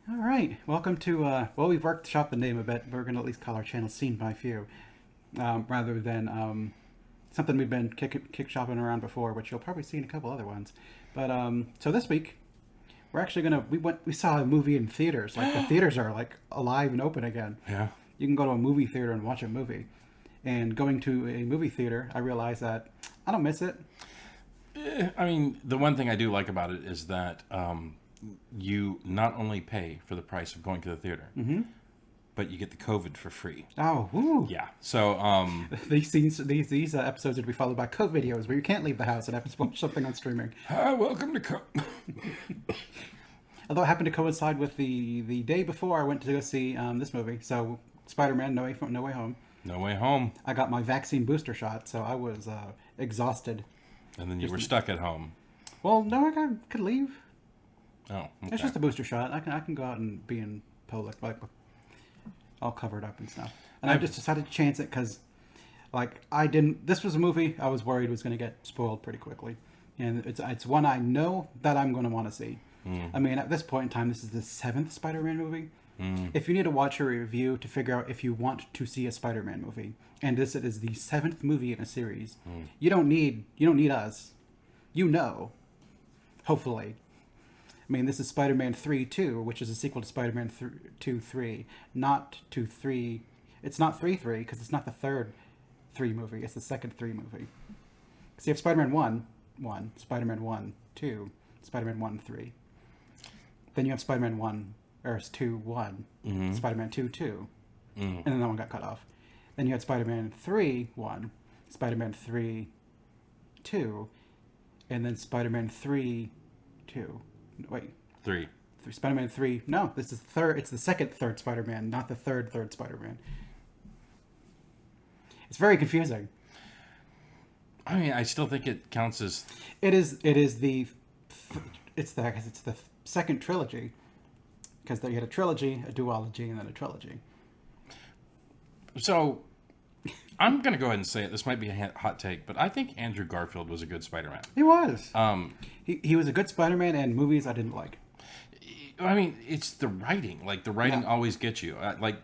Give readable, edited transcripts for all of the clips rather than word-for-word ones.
All right, welcome to. Well, we've workshopped the name a bit. We're going to at least call our channel "Seen by Few," rather than something we've been kick shopping around before, which you'll probably see in a couple other ones. But so this week we're actually gonna we saw a movie in theaters. Like the theaters are like alive and open again. Yeah. You can go to a movie theater and watch a movie. And going to a movie theater, I realized that I don't miss it. I mean, the one thing I do like about it is that you not only pay for the price of going to the theater, but you get the COVID for free. Oh, woo! Yeah. So, These scenes, these episodes would be followed by code videos where you can't leave the house and have to watch something on streaming. hi, welcome to Although it happened to coincide with the day before I went to go see this movie. So Spider-Man: No Way Home. No Way Home. I got my vaccine booster shot, so I was exhausted. And then you were stuck at home. Well, no, could leave. Oh, okay. It's just a booster shot. I can go out and be in public, like all covered up and stuff. And I just decided to chance it because, like, I didn't. This was a movie I was worried was going to get spoiled pretty quickly, and it's one I know that I'm going to want to see. I mean, at this point in time, this is the 7th Spider-Man movie. If you need to watch a review to figure out if you want to see a Spider-Man movie, and this is the 7th movie in a series, you don't need us. You know, hopefully. I mean, this is Spider-Man 3 2, which is a sequel to Spider-Man 2 3, not 2 3. It's not 3 3 because it's not the third 3 movie. It's the second 3 movie. Because you have Spider-Man 1, Spider-Man 1 2, Spider-Man 1 3. Then you have Spider-Man 1. Or 2 1, Spider-Man 2 2, and then that one got cut off. Then you had Spider-Man 3 1, Spider-Man 3 2, and then Spider-Man 3 2. Wait, Three. Spider-Man 3. No, this is third. It's the second third Spider-Man, not the third Spider-Man. It's very confusing. I mean, I still think it counts as. It is the. It's the second trilogy. Because you had a trilogy, a duology, and then a trilogy. So, I'm going to go ahead and say it. This might be a hot take, but I think Andrew Garfield was a good Spider-Man. He was. He was a good Spider-Man, and movies I didn't like. I mean, it's the writing. Like, the writing always gets you. Like,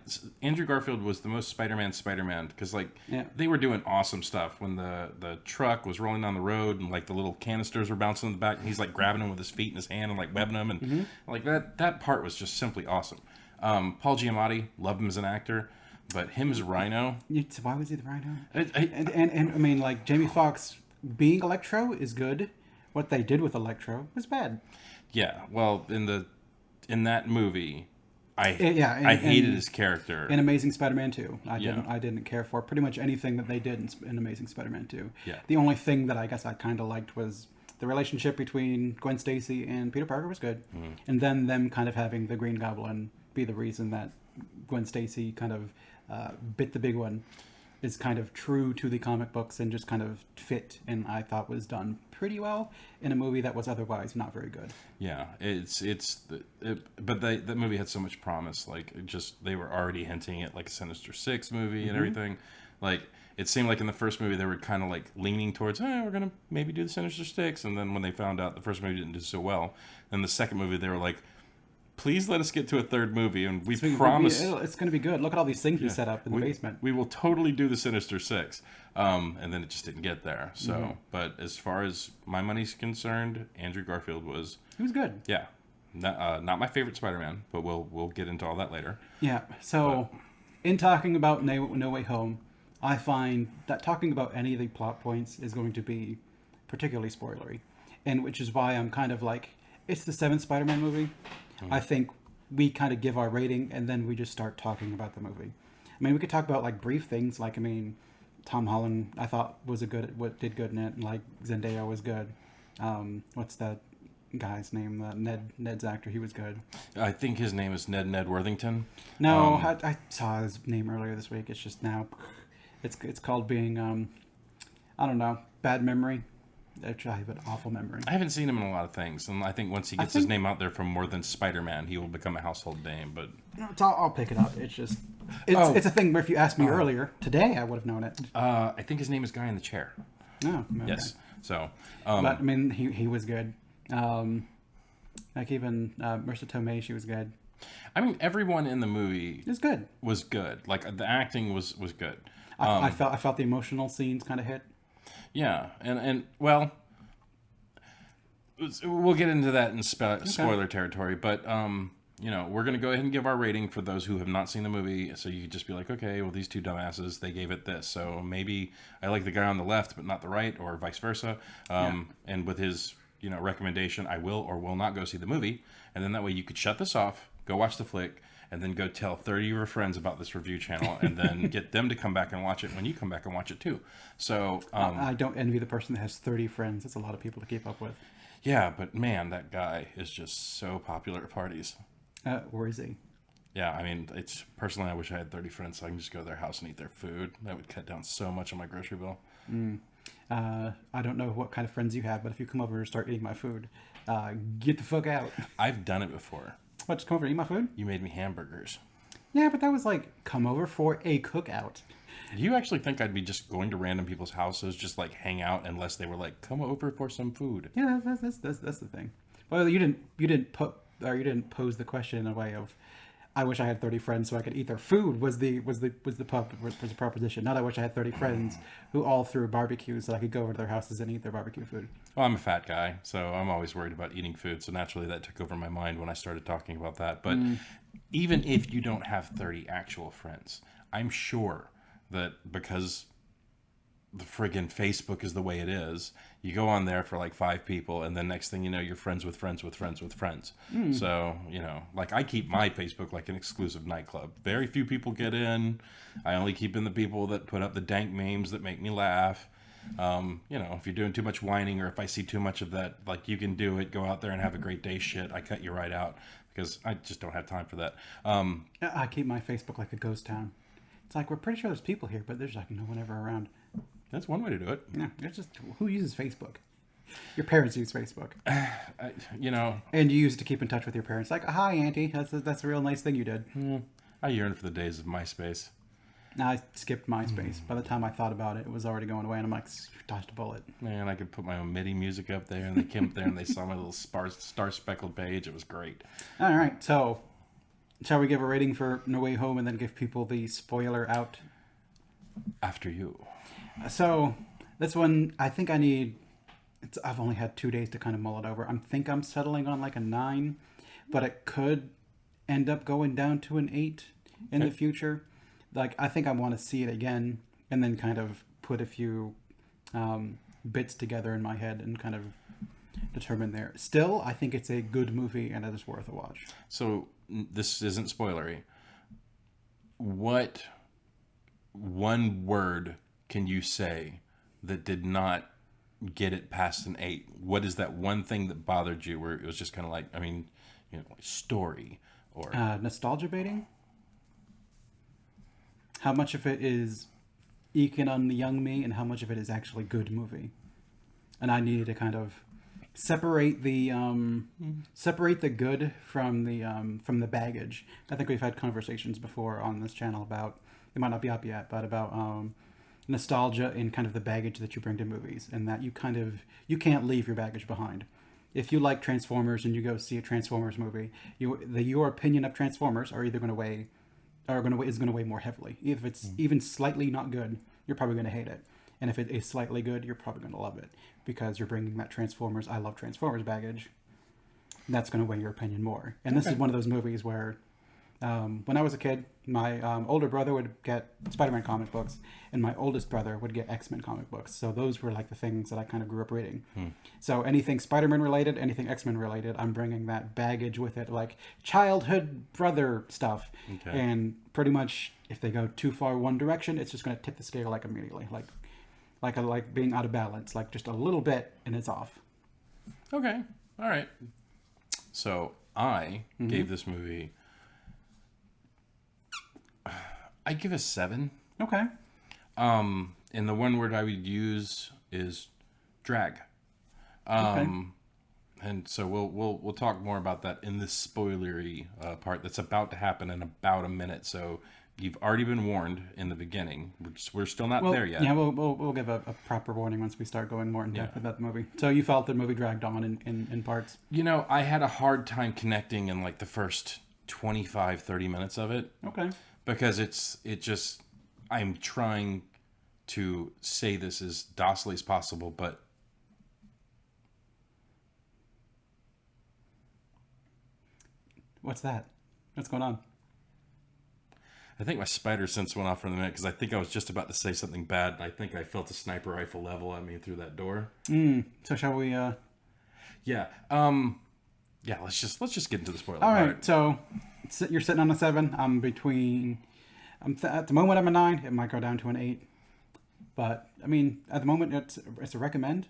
Andrew Garfield was the most Spider-Man because, like, they were doing awesome stuff when the truck was rolling down the road and, like, the little canisters were bouncing in the back and he's, like, grabbing them with his feet in his hand and, like, webbing them. And, like, that part was just simply awesome. Paul Giamatti, love him as an actor, but him as Rhino... Why was he the Rhino? And I mean, like, Jamie Foxx being Electro is good. What they did with Electro was bad. Yeah, well, in that movie, I hated his character. In Amazing Spider-Man 2, I didn't care for pretty much anything that they did in Amazing Spider-Man 2. Yeah. The only thing that I guess I kind of liked was the relationship between Gwen Stacy and Peter Parker was good, and then them kind of having the Green Goblin be the reason that Gwen Stacy kind of bit the big one is kind of true to the comic books and just kind of fit, and I thought was done pretty well in a movie that was otherwise not very good. Yeah, but that movie had so much promise. Like, they were already hinting at like a Sinister Six movie and everything. Like, it seemed like in the first movie they were kind of like leaning towards, we're gonna maybe do the Sinister Six, and then when they found out the first movie didn't do so well, then the second movie they were like, please let us get to a third movie, and we promise it's going to be good. Look at all these things we set up in the basement. We will totally do the Sinister Six, and then it just didn't get there. So, but as far as my money's concerned, Andrew Garfield was good. Yeah, not my favorite Spider-Man, but we'll get into all that later. Yeah. So, in talking about No Way Home, I find that talking about any of the plot points is going to be particularly spoilery, and which is why I'm kind of like, it's the 7th Spider-Man movie. I think we kind of give our rating and then we just start talking about the movie. I mean, we could talk about like brief things, like, I mean, Tom Holland I thought did good in it, and like Zendaya was good. What's that guy's name? Ned's actor, he was good. I think his name is Ned Worthington. No, I saw his name earlier this week. It's just now, it's called being I don't know, bad memory. Actually, I have an awful memory. I haven't seen him in a lot of things, and I think once he gets his name out there for more than Spider-Man, he will become a household name. But I'll pick it up. It's just it's a thing where if you asked me earlier today, I would have known it. I think his name is Guy in the Chair. Oh, okay. Yes. So, but I mean, he was good. Like even Marissa Tomei, she was good. I mean, everyone in the movie It's good. was good. Like the acting was good. I felt the emotional scenes kind of hit. Yeah, and well, we'll get into that in spoiler territory, but we're going to go ahead and give our rating for those who have not seen the movie, so you could just be like, okay, well, these two dumbasses, they gave it this, so maybe I like the guy on the left but not the right, or vice versa. And with his recommendation, I will or will not go see the movie, and then that way you could shut this off, go watch the flick, and then go tell 30 of your friends about this review channel, and then get them to come back and watch it when you come back and watch it too. So I don't envy the person that has 30 friends. That's a lot of people to keep up with. Yeah, but man, that guy is just so popular at parties. Or is he? Yeah, I mean, it's personally, I wish I had 30 friends so I can just go to their house and eat their food. That would cut down so much on my grocery bill. I don't know what kind of friends you have, but if you come over and start eating my food, get the fuck out. I've done it before. What, just come over and eat my food? You made me hamburgers. Yeah, but that was like, come over for a cookout. Do you actually think I'd be just going to random people's houses, just like hang out, unless they were like, come over for some food? Yeah, that's the thing. Well, you didn't pose the question in a way of, I wish I had 30 friends so I could eat their food was the proposition. Not I wish I had 30 friends who all threw barbecues so I could go over to their houses and eat their barbecue food. Well, I'm a fat guy, so I'm always worried about eating food. So naturally that took over my mind when I started talking about that. But even if you don't have 30 actual friends, I'm sure that because the friggin' Facebook is the way it is, you go on there for like 5 people, and then next thing you know, you're friends with friends with friends with friends. So, like I keep my Facebook like an exclusive nightclub. Very few people get in. I only keep in the people that put up the dank memes that make me laugh. If you're doing too much whining, or if I see too much of that, like, you can do it, go out there and have a great day shit, I cut you right out because I just don't have time for that. I keep my Facebook like a ghost town. It's like, we're pretty sure there's people here, but there's like no one ever around. That's one way to do it. Yeah, it's just, who uses Facebook? Your parents use Facebook. And you use it to keep in touch with your parents. Like, hi, Auntie. That's a real nice thing you did. I yearn for the days of MySpace. I skipped MySpace. By the time I thought about it, it was already going away, and I'm like, dodged a bullet. Man, I could put my own MIDI music up there, and they came up there and they saw my little star-speckled page. It was great. All right, so shall we give a rating for No Way Home and then give people the spoiler out? After you. So this one, I think I've only had 2 days to kind of mull it over. I'm settling on like a 9, but it could end up going down to an 8 in the future. Like, I think I want to see it again and then kind of put a few bits together in my head and kind of determine there. Still, I think it's a good movie and it is worth a watch. So this isn't spoilery. What one word can you say that did not get it past an 8? What is that one thing that bothered you where it was just kind of like, story or... nostalgia baiting? How much of it is eking on the young me and how much of it is actually good movie? And I needed to kind of separate the good from the baggage. I think we've had conversations before on this channel about, it might not be up yet, but about nostalgia and kind of the baggage that you bring to movies, and that you can't leave your baggage behind. If you like Transformers and you go see a Transformers movie, your opinion of Transformers are either going to weigh more heavily. If it's even slightly not good, you're probably going to hate it. And if it is slightly good, you're probably going to love it because you're bringing that I love Transformers baggage. That's going to weigh your opinion more. And this is one of those movies where when I was a kid, my older brother would get Spider-Man comic books and my oldest brother would get X-Men comic books. So those were like the things that I kind of grew up reading. So anything Spider-Man related, anything X-Men related, I'm bringing that baggage with it, like childhood brother stuff. And pretty much if they go too far one direction, it's just going to tip the scale like immediately, like being out of balance, like just a little bit and it's off. Okay. All right. So I gave this movie, I'd give a 7. Okay. And the one word I would use is drag. And so we'll talk more about that in this spoilery part that's about to happen in about a minute. So you've already been warned in the beginning. We're still not there yet. Yeah, we'll give a proper warning once we start going more in depth about the movie. So you felt the movie dragged on in parts? I had a hard time connecting in like the first 25, 30 minutes of it. Okay. Because I'm trying to say this as docilely as possible, but what's that? What's going on? I think my spider sense went off for a minute because I think I was just about to say something bad. And I think I felt a sniper rifle level at me through that door. So shall we? Yeah. Yeah. Let's just get into the spoiler. All right. So you're sitting on a 7. At the moment I'm a 9. It might go down to an 8. But I mean, at the moment it's a recommend.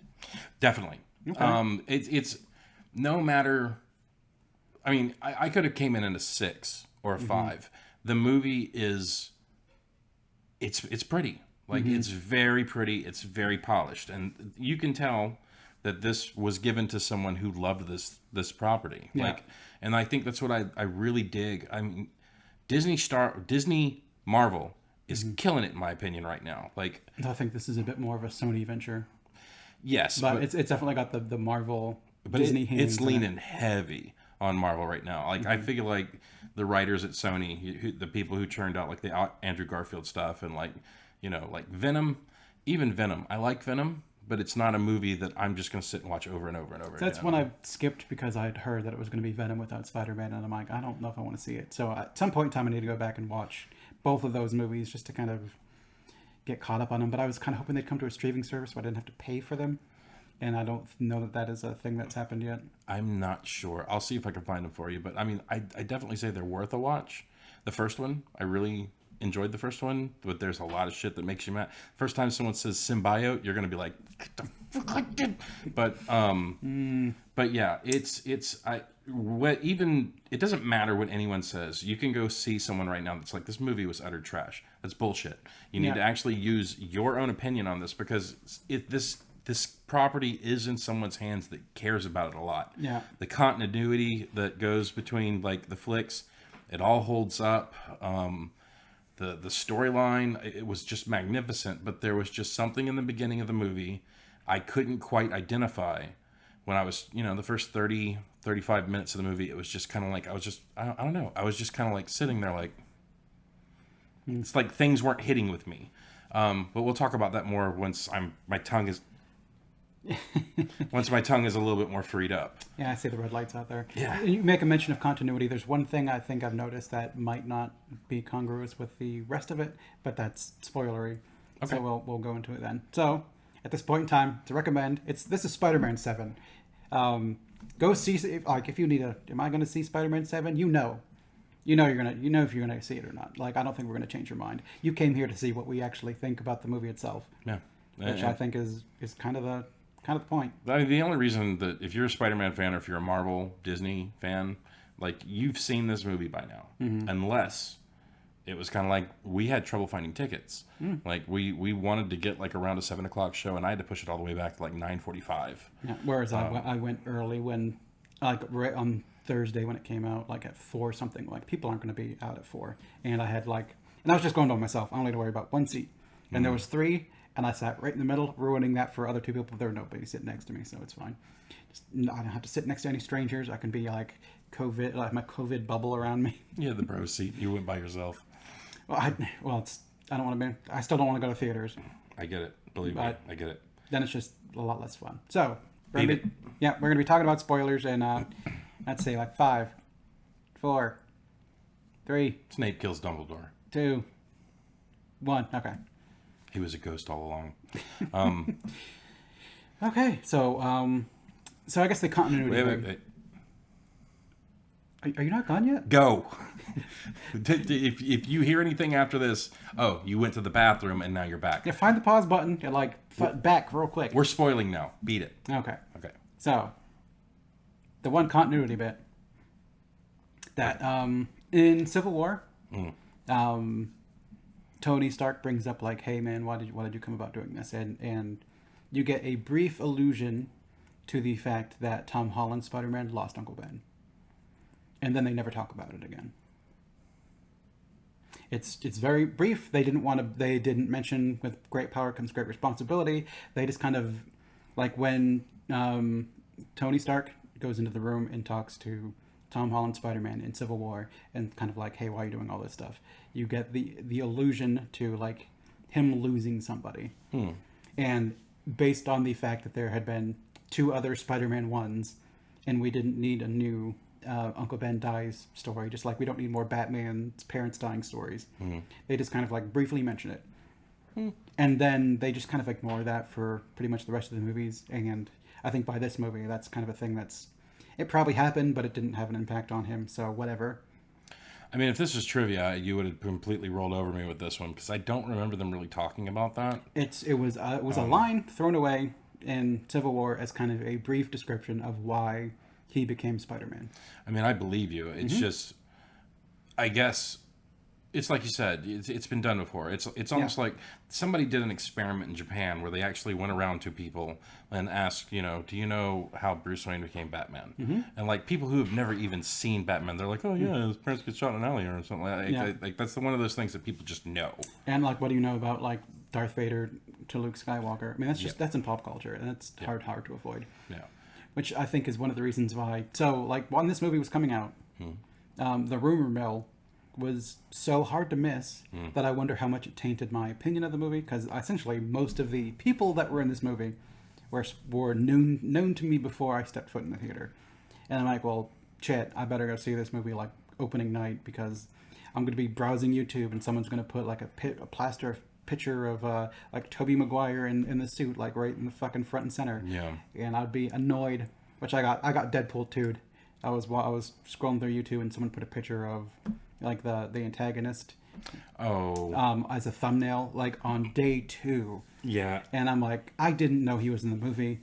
Definitely. Okay. It's no matter. I mean, I could have came in at a 6 or a 5. The movie is, it's pretty. Like, it's very pretty. It's very polished. And you can tell that this was given to someone who loved this property. Yeah. Like, and I think that's what I really dig. I mean, Disney Marvel is killing it, in my opinion, right now. Like, I think this is a bit more of a Sony venture. Yes. But it's definitely got the Marvel, Disney it's leaning heavy on Marvel right now. Like, I feel like the writers at Sony, the people who churned out like the Andrew Garfield stuff and like Venom, even Venom. I like Venom, but it's not a movie that I'm just going to sit and watch over and over and over again. That's when I skipped because I'd heard that it was going to be Venom without Spider-Man, and I'm like, I don't know if I want to see it. So at some point in time, I need to go back and watch both of those movies just to kind of get caught up on them. But I was kind of hoping they'd come to a streaming service so I didn't have to pay for them. And I don't know that is a thing that's happened yet. I'm not sure. I'll see if I can find them for you. But I mean, I definitely say they're worth a watch. The first one, I really enjoyed the first one, but there's a lot of shit that makes you mad. First time someone says symbiote, you're gonna be like, "What the fuck I did?" But yeah, it doesn't matter what anyone says. You can go see someone right now that's like, this movie was utter trash. That's bullshit. You need to actually use your own opinion on this because this property is in someone's hands that cares about it a lot. Yeah. The continuity that goes between like the flicks, it all holds up. The storyline, it was just magnificent, but there was just something in the beginning of the movie I couldn't quite identify when I was, the first 30, 35 minutes of the movie. It was just kind of like, I don't know. I was just kind of like sitting there like, it's like things weren't hitting with me. But we'll talk about that more once my tongue is a little bit more freed up. Yeah, I see the red lights out there. Yeah. You make a mention of continuity. There's one thing I think I've noticed that might not be congruous with the rest of it, but that's spoilery. Okay. So we'll go into it then. So at this point in time, to recommend, this is Spider-Man 7. Go see, if you need am I going to see Spider-Man 7? You know if you're going to see it or not. Like, I don't think we're going to change your mind. You came here to see what we actually think about the movie itself. Yeah. Which I think is kind of the point. I mean, the only reason that if you're a Spider-Man fan or if you're a Marvel Disney fan, like, you've seen this movie by now, unless it was kind of like we had trouble finding tickets. Like we wanted to get like around a 7:00 show, and I had to push it all the way back to like 9:45. Yeah, whereas I went early when, like, right on Thursday when it came out, like at 4 something. Like, people aren't going to be out at 4, and I was just going by myself. I only had to worry about one seat, and there was 3. And I sat right in the middle, ruining that for other 2 people. There were nobody sitting next to me, so it's fine. I don't have to sit next to any strangers. I can be like my COVID bubble around me. Yeah, the bro seat. You went by yourself. Well, I don't want to be. I still don't want to go to theaters. I get it. Believe me, I get it. Then it's just a lot less fun. So we're gonna be talking about spoilers in let's say like 5, 4, 3. Snape kills Dumbledore. 2, 1. Okay. He was a ghost all along. Okay, so I guess the continuity. Wait. Are you not gone yet? Go. If you hear anything after this, you went to the bathroom and now you're back. Yeah, find the pause button and back real quick. We're spoiling now. Beat it. Okay. So, the one continuity bit that in Civil War, Tony Stark brings up like, "Hey man, why did you come about doing this?" And you get a brief allusion to the fact that Tom Holland's Spider-Man lost Uncle Ben, and then they never talk about it again. It's very brief. They didn't mention with great power comes great responsibility. They just kind of, like when Tony Stark goes into the room and talks to Tom Holland Spider-Man in Civil War and kind of like, hey, why are you doing all this stuff? You get the allusion to like him losing somebody. And based on the fact that there had been 2 other Spider-Man 1s and we didn't need a new Uncle Ben dies story, just like we don't need more Batman's parents dying stories. They just kind of like briefly mention it. And then they just kind of ignore that for pretty much the rest of the movies. And I think by this movie, that's kind of a thing it probably happened, but it didn't have an impact on him. So whatever. I mean, if this was trivia, you would have completely rolled over me with this one because I don't remember them really talking about that. It was a line thrown away in Civil War as kind of a brief description of why he became Spider-Man. I mean, I believe you. It's just, I guess, it's like you said, it's been done before. It's almost like somebody did an experiment in Japan where they actually went around to people and asked, do you know how Bruce Wayne became Batman? And like people who have never even seen Batman, they're like, oh yeah, his parents get shot in an alley or something like that. Like that's one of those things that people just know. And like, what do you know about like Darth Vader to Luke Skywalker? I mean, that's in pop culture, and it's hard to avoid. Yeah. Which I think is one of the reasons why. So like when this movie was coming out, the rumor mill was so hard to miss that I wonder how much it tainted my opinion of the movie, because essentially most of the people that were in this movie were known to me before I stepped foot in the theater. And I'm like, well, shit, I better go see this movie like opening night, because I'm going to be browsing YouTube and someone's going to put like a plaster picture of like Tobey Maguire in the suit like right in the fucking front and center. Yeah. And I'd be annoyed, which I got Deadpool 2'd. I was scrolling through YouTube and someone put a picture of like the antagonist as a thumbnail like on day 2. Yeah. And I'm like, I didn't know he was in the movie.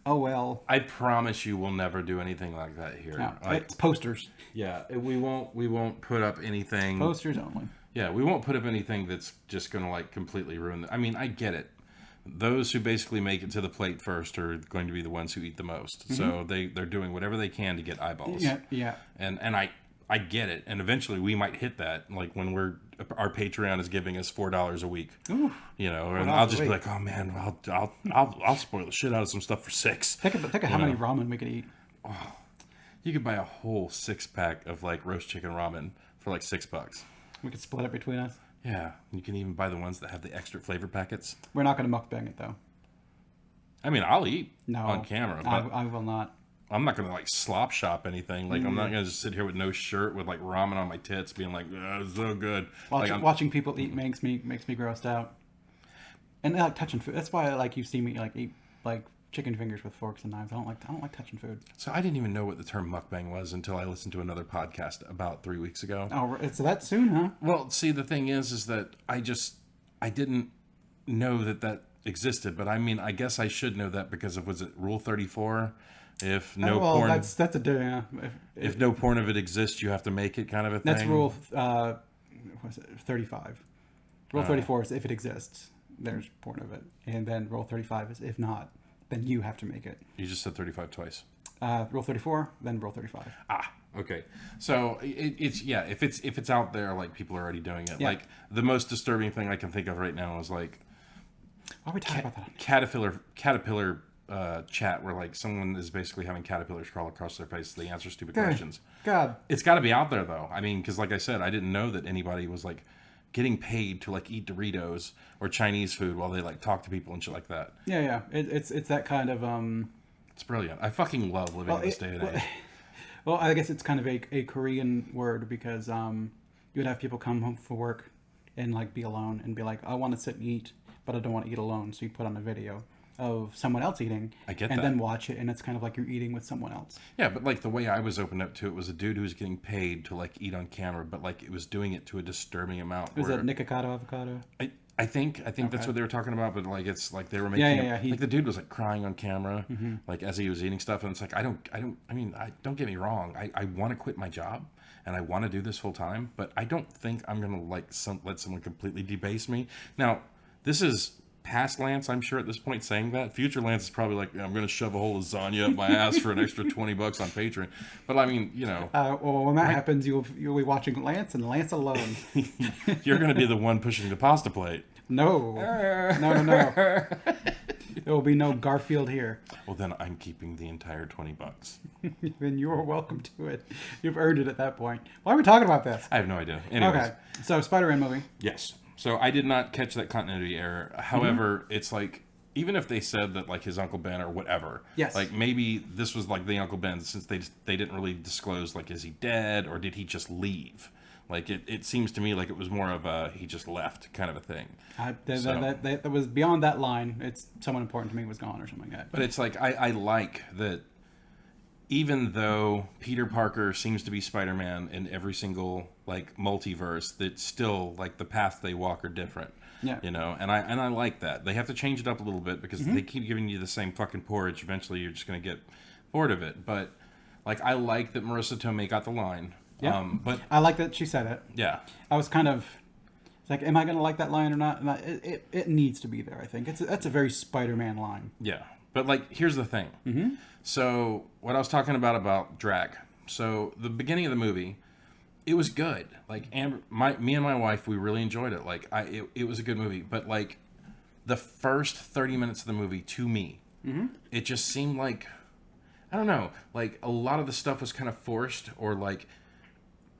Oh well. I promise you we'll never do anything like that here. No, like, it's posters. Yeah, we won't put up anything. Posters only. Yeah, we won't put up anything that's just going to like completely ruin I mean, I get it. Those who basically make it to the plate first are going to be the ones who eat the most. So they're doing whatever they can to get eyeballs. Yeah, yeah. And I get it, and eventually we might hit that, like when our Patreon is giving us $4 a week. Ooh, and I'll just be like, oh man, I'll spoil the shit out of some stuff for $6. Think of how many ramen we could eat. Oh, you could buy a whole 6-pack of like roast chicken ramen for like $6. We could split it between us. Yeah, you can even buy the ones that have the extra flavor packets. We're not going to mukbang it though. I mean, I'll eat on camera, but I will not. I'm not going to like slop shop anything. Like I'm not going to just sit here with no shirt with like ramen on my tits being like, it's so good. Watching people eat makes me grossed out. And like touching food. That's why like you see me like eat like chicken fingers with forks and knives. I don't like touching food. So I didn't even know what the term mukbang was until I listened to another podcast about 3 weeks ago. Oh, it's that soon, huh? Well, see, the thing is that I didn't know that existed. But I mean, I guess I should know that because of, was it Rule 34? If no porn, that's a if no porn of it exists, you have to make it, kind of a thing. That's Rule 35. Rule 34 is if it exists, there's porn of it, and then Rule 35 is if not, then you have to make it. You just said 35 twice. Rule 34, then Rule 35. Ah, okay. So it's if it's out there, like people are already doing it. Yeah. Like the most disturbing thing I can think of right now is like, why are we talking about that? Caterpillar chat where like someone is basically having caterpillars crawl across their face. They answer stupid questions. God, it's got to be out there though. I mean, because like I said, I didn't know that anybody was like getting paid to like eat Doritos or Chinese food while they like talk to people and shit like that. Yeah. It's that kind of It's brilliant. I fucking love living in this day and age. Well, I guess it's kind of a Korean word because you would have people come home from work and like be alone and be like, I want to sit and eat, but I don't want to eat alone. So you put on a video of someone else eating and then watch it, and it's kind of like you're eating with someone else. Yeah, but like the way I was opened up to it was a dude who was getting paid to like eat on camera, but like it was doing it to a disturbing amount. Was that Nikocado Avocado? I think that's what they were talking about, but like it's like they were making like the dude was like crying on camera like as he was eating stuff, and it's like I don't get me wrong, I want to quit my job and I want to do this full time, but I don't think I'm gonna like let someone completely debase me. Now this is past Lance, I'm sure at this point saying that. Future Lance is probably like, I'm going to shove a whole lasagna up my ass for an extra $20 on Patreon. But I mean, well, when that happens, you'll be watching Lance and Lance alone. You're going to be the one pushing the pasta plate. No. There will be no Garfield here. Well, then I'm keeping the entire $20. Then you're welcome to it. You've earned it at that point. Why are we talking about this? I have no idea. Anyways. Okay, so Spider-Man movie. Yes. So I did not catch that continuity error. However, it's like, even if they said that like his Uncle Ben or whatever, yes, like maybe this was like the Uncle Ben, since they didn't really disclose, like, is he dead or did he just leave? Like it seems to me like it was more of a he just left kind of a thing. That was beyond that line. It's someone important to me was gone or something like that. But it's like I like that. Even though Peter Parker seems to be Spider-Man in every single like multiverse, that still like the paths they walk are different. Yeah. You know, and I like that. They have to change it up a little bit because they keep giving you the same fucking porridge. Eventually, you're just going to get bored of it. But like, I like that Marissa Tomei got the line. Yeah. But I like that she said it. Yeah. I was kind of like, am I going to like that line or not? And it needs to be there. I think that's a very Spider-Man line. Yeah. But like, here's the thing. So what I was talking about drag. So the beginning of the movie, it was good. Like me and my wife, we really enjoyed it. Like it was a good movie. But like the first 30 minutes of the movie, to me, it just seemed like, I don't know, like a lot of the stuff was kind of forced, or like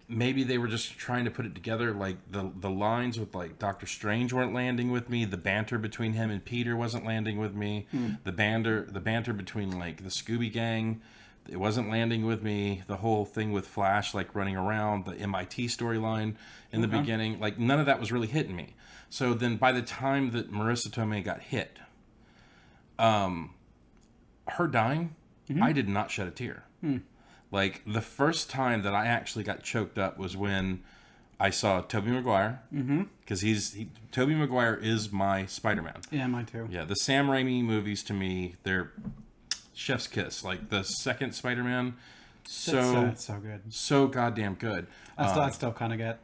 maybe they were just trying to put it together. Like the lines with like Doctor Strange weren't landing with me. The banter between him and Peter wasn't landing with me. The banter between like the Scooby Gang, it wasn't landing with me. The whole thing with Flash like running around, the MIT storyline in the beginning, like none of that was really hitting me. So then by the time that Marissa Tomei got hit, her dying, I did not shed a tear. Like, the first time that I actually got choked up was when I saw Tobey Maguire. Because Tobey Maguire is my Spider-Man. Yeah, mine too. Yeah, the Sam Raimi movies, to me, they're chef's kiss. Like, the second Spider-Man, so good. So goddamn good. I still kind of get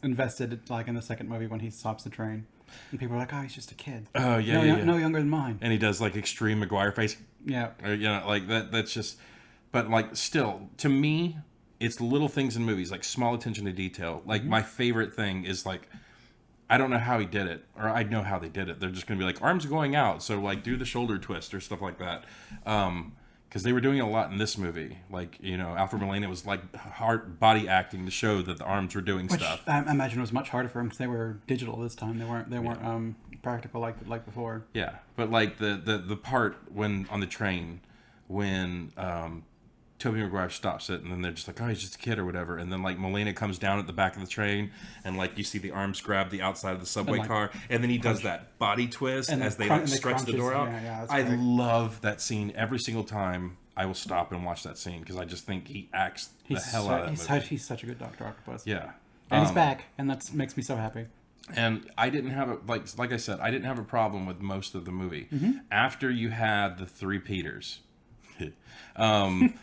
invested, like, in the second movie when he stops the train. And people are like, oh, he's just a kid. Oh, yeah, no younger than mine. And he does, like, extreme Maguire face. Yeah. Or, you know, like, that's just... But, like, still, to me, it's little things in movies, like small attention to detail. Like, my favorite thing is, like, I don't know how he did it, or I know how they did it. They're just going to be like, arms going out, so, like, do the shoulder twist or stuff like that. Because they were doing a lot in this movie. Like, you know, Alfred Molina was, like, hard body acting to show that the arms were doing stuff. I imagine it was much harder for them because they were digital this time. They weren't practical like before. Yeah, but, like, the part when on the train when... Tobey Maguire stops it, and then they're just like, oh, he's just a kid or whatever. And then, like, Molina comes down at the back of the train, and, like, you see the arms grab the outside of the subway car, and then he does that body twist as they, like, stretch the door out. Yeah, I love that scene. Every single time I will stop and watch that scene, because I just think he acts the hell out of that movie. He's such a good Dr. Octopus. Yeah. And he's back, and that makes me so happy. And I didn't have like I said, I didn't have a problem with most of the movie. After you had the three Peters... then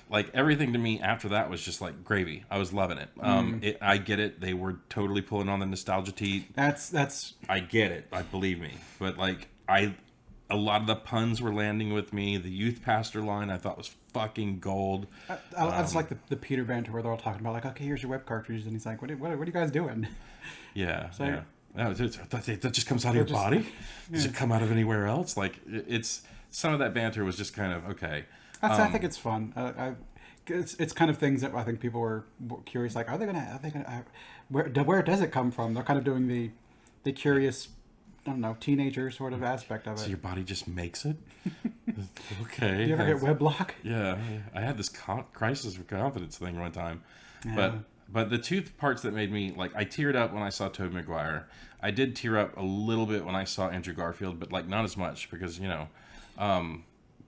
like everything to me after that was just like gravy. I was loving it. I get it. They were totally pulling on the nostalgia teat. That's I get it. Believe me. But like a lot of the puns were landing with me. The youth pastor line I thought was fucking gold. I just like the Peter banter where they're all talking about like, okay, here's your web cartridge, and he's like, what are you guys doing? Yeah. So, yeah. That just comes out of your body. Does it come out of anywhere else? Like it's. Some of that banter was just kind of okay. I think it's fun. It's kind of things that I think people were curious. Like, are they gonna? Where does it come from? They're kind of doing the curious, I don't know, teenager sort of aspect of it. So your body just makes it. Okay. Do you ever get web lock? Yeah, I had this crisis of confidence thing one time, but the two parts that made me like I teared up when I saw Tobey Maguire. I did tear up a little bit when I saw Andrew Garfield, but like not as much because you know.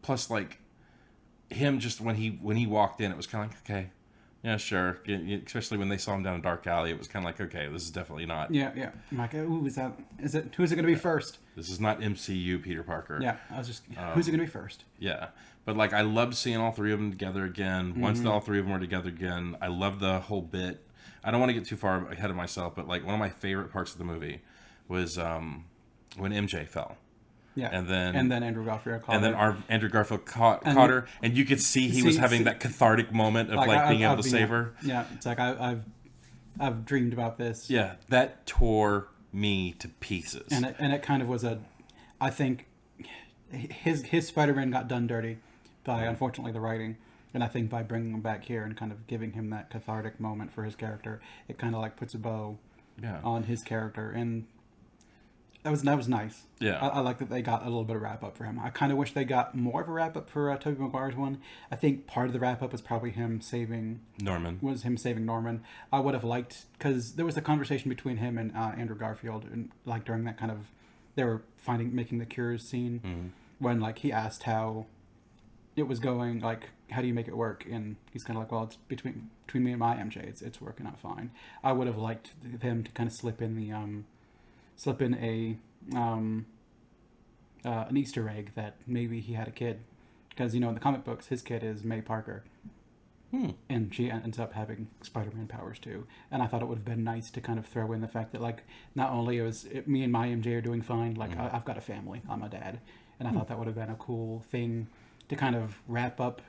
Plus, like him, just when he walked in, it was kind of like, okay, yeah, sure. Especially when they saw him down a dark alley, it was kind of like, okay, this is definitely not. Yeah. I'm like, ooh, who's it going to be first? This is not MCU Peter Parker. Yeah, I was just, who's it going to be first? Yeah, but like I loved seeing all three of them together again. Once all three of them were together again, I loved the whole bit. I don't want to get too far ahead of myself, but like one of my favorite parts of the movie was when MJ fell. Yeah, and then Andrew Garfield caught her. Andrew Garfield caught her, and you could see he was having that cathartic moment of like being able to save her. Yeah, it's like I've dreamed about this. Yeah, that tore me to pieces. And it kind of was a I think his Spider-Man got done dirty by, unfortunately, the writing. And I think by bringing him back here and kind of giving him that cathartic moment for his character, it kind of like puts a bow on his character. And that was nice. Yeah. I like that they got a little bit of wrap-up for him. I kind of wish they got more of a wrap-up for Tobey Maguire's one. I think part of the wrap-up was probably him saving Norman. I would have liked... Because there was a conversation between him and Andrew Garfield, and like during that kind of... They were making the cures scene, when like he asked how it was going, like, how do you make it work? And he's kind of like, well, it's between me and my MJ, it's working out fine. I would have liked them to kind of slip in an Easter egg that maybe he had a kid, because in the comic books his kid is May Parker, and she ends up having Spider-Man powers too. And I thought it would have been nice to kind of throw in the fact that like not only me and my MJ are doing fine, like I've got a family, I'm a dad, and I thought that would have been a cool thing to kind of wrap up.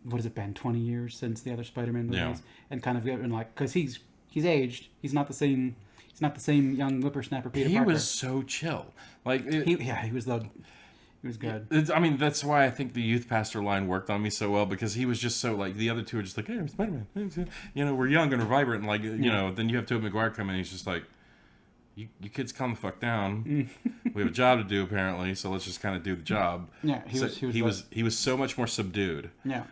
What has it been, 20 years since the other Spider-Man movies, and kind of been like, because he's aged, he's not the same young whippersnapper Peter Parker. He was so chill. Like he was good. I mean, that's why I think the youth pastor line worked on me so well, because he was just so like, the other two are just like, hey, I'm Spider-Man. We're young and we're vibrant, and like, then you have Tobey Maguire come in, and he's just like, you kids calm the fuck down. We have a job to do apparently, so let's just kind of do the job. Yeah, he was so much more subdued. Yeah.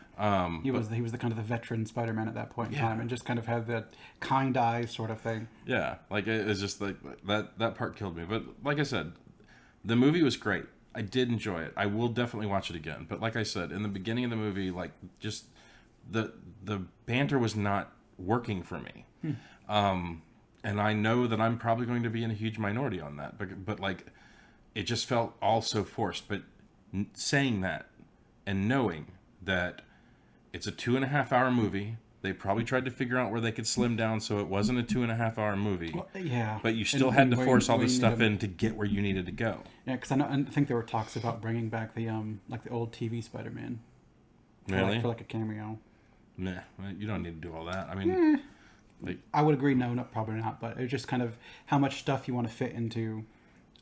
He was the kind of the veteran Spider-Man at that point in time, and just kind of had that kind eyes sort of thing. Yeah, like it was just like that part killed me. But like I said, the movie was great. I did enjoy it. I will definitely watch it again. But like I said, in the beginning of the movie, like just the banter was not working for me. And I know that I'm probably going to be in a huge minority on that, but like it just felt all so forced. But saying that and knowing that it's a 2.5-hour movie, they probably tried to figure out where they could slim down so it wasn't a 2.5-hour movie. Well, yeah. But you still had to force all this stuff in to get where you needed to go. Yeah, because I think there were talks about bringing back the like the old TV Spider-Man. Really? For like a cameo. Nah, you don't need to do all that. I mean, I would agree. No, probably not. But it's just kind of how much stuff you want to fit into